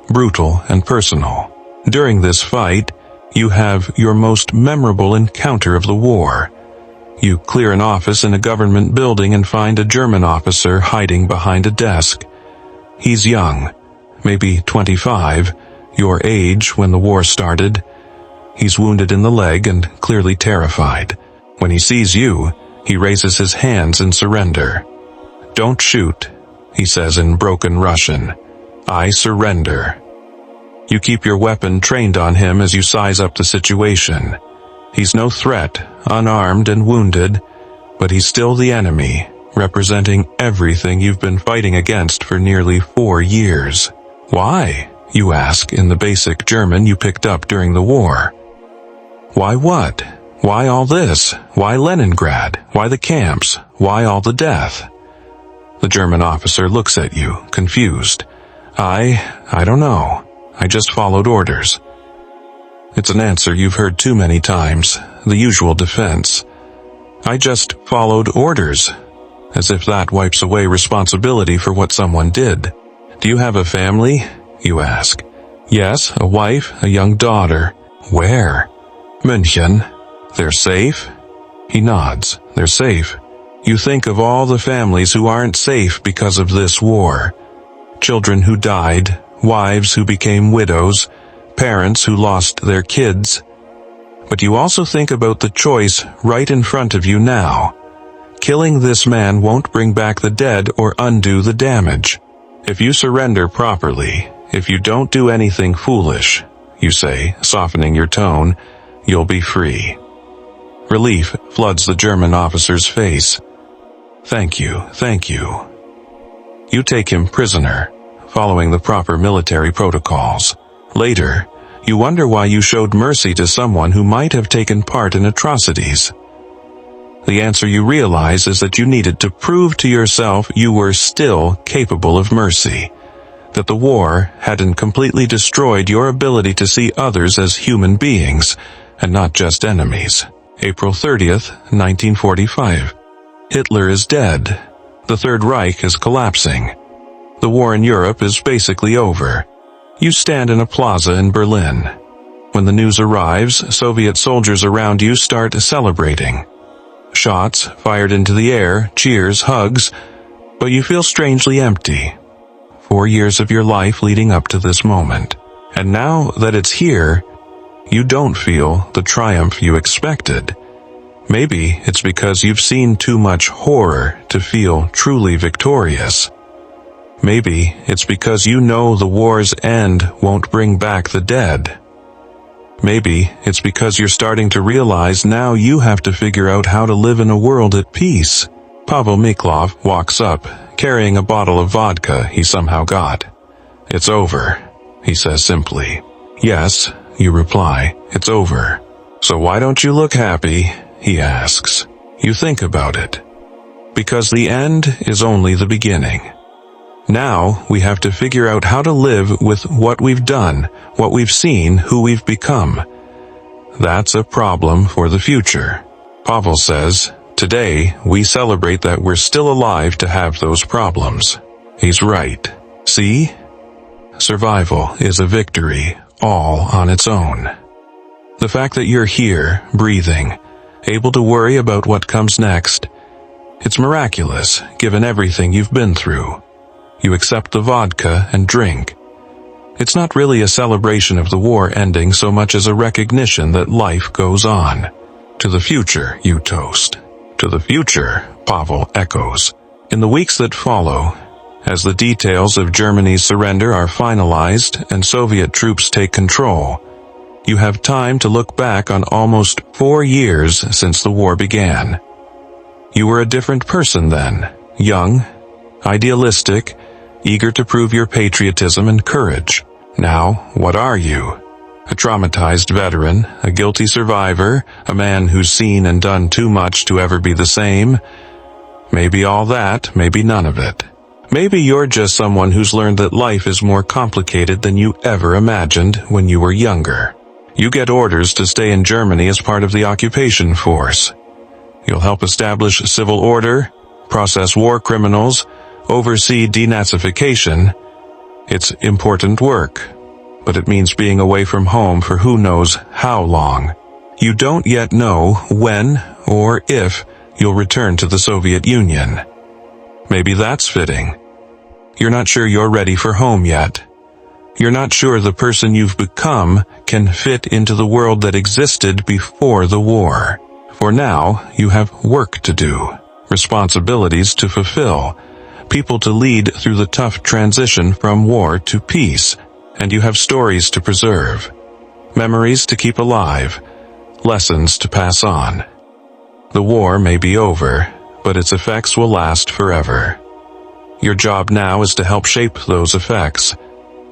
brutal and personal. During this fight, you have your most memorable encounter of the war. You clear an office in a government building and find a German officer hiding behind a desk. He's young, maybe 25, your age when the war started. He's wounded in the leg and clearly terrified. When he sees you, he raises his hands in surrender. "Don't shoot," he says in broken Russian. "I surrender." You keep your weapon trained on him as you size up the situation. He's no threat, unarmed and wounded, but he's still the enemy, representing everything you've been fighting against for nearly 4 years. "Why?" you ask in the basic German you picked up during the war. Why what? Why all this? Why Leningrad? Why the camps? Why all the death? The German officer looks at you, confused. I don't know. I just followed orders." It's an answer you've heard too many times, the usual defense. "I just followed orders," as if that wipes away responsibility for what someone did. "Do you have a family?" you ask. "Yes, a wife, a young daughter." "Where?" "München." "They're safe?" He nods. "They're safe." You think of all the families who aren't safe because of this war. Children who died, wives who became widows, parents who lost their kids. But you also think about the choice right in front of you now. Killing this man won't bring back the dead or undo the damage. If you surrender properly, if you don't do anything foolish, you say, softening your tone, you'll be free. Relief floods the German officer's face. Thank you, thank you. You take him prisoner, following the proper military protocols. Later, you wonder why you showed mercy to someone who might have taken part in atrocities. The answer you realize is that you needed to prove to yourself you were still capable of mercy, that the war hadn't completely destroyed your ability to see others as human beings, and not just enemies. April 30th, 1945. Hitler is dead. The Third Reich is collapsing. The war in Europe is basically over. You stand in a plaza in Berlin. When the news arrives, Soviet soldiers around you start celebrating. Shots fired into the air, cheers, hugs, but you feel strangely empty. 4 years of your life leading up to this moment. And now that it's here, you don't feel the triumph you expected. Maybe it's because you've seen too much horror to feel truly victorious. Maybe it's because you know the war's end won't bring back the dead. Maybe it's because you're starting to realize now you have to figure out how to live in a world at peace. Pavel Miklov walks up, carrying a bottle of vodka he somehow got. "It's over," he says simply. "Yes," you reply, "it's over." "So why don't you look happy?" he asks. You think about it. Because the end is only the beginning. Now we have to figure out how to live with what we've done, what we've seen, who we've become. That's a problem for the future. Pavel says, today we celebrate that we're still alive to have those problems. He's right. See? Survival is a victory, all on its own. The fact that you're here, breathing, able to worry about what comes next, it's miraculous, given everything you've been through. You accept the vodka and drink. It's not really a celebration of the war ending so much as a recognition that life goes on. To the future, you toast. To the future, Pavel echoes. In the weeks that follow, as the details of Germany's surrender are finalized and Soviet troops take control, you have time to look back on almost 4 years since the war began. You were a different person then, young, idealistic, eager to prove your patriotism and courage. Now, what are you? A traumatized veteran, a guilty survivor, a man who's seen and done too much to ever be the same? Maybe all that, maybe none of it. Maybe you're just someone who's learned that life is more complicated than you ever imagined when you were younger. You get orders to stay in Germany as part of the occupation force. You'll help establish civil order, process war criminals, oversee denazification. It's important work, but it means being away from home for who knows how long. You don't yet know when or if you'll return to the Soviet Union. Maybe that's fitting. You're not sure you're ready for home yet. You're not sure the person you've become can fit into the world that existed before the war. For now, you have work to do, responsibilities to fulfill, people to lead through the tough transition from war to peace, and you have stories to preserve, memories to keep alive, lessons to pass on. The war may be over, but its effects will last forever. Your job now is to help shape those effects,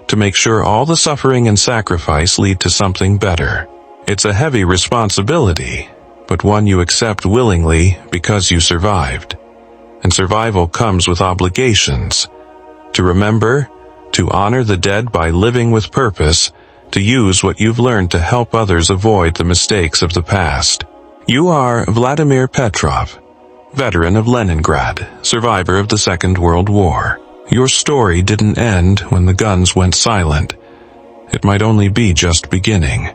to make sure all the suffering and sacrifice lead to something better. It's a heavy responsibility, but one you accept willingly because you survived. And survival comes with obligations. To remember, to honor the dead by living with purpose, to use what you've learned to help others avoid the mistakes of the past. You are Vladimir Petrov, veteran of Leningrad, survivor of the Second World War. Your story didn't end when the guns went silent. It might only be just beginning.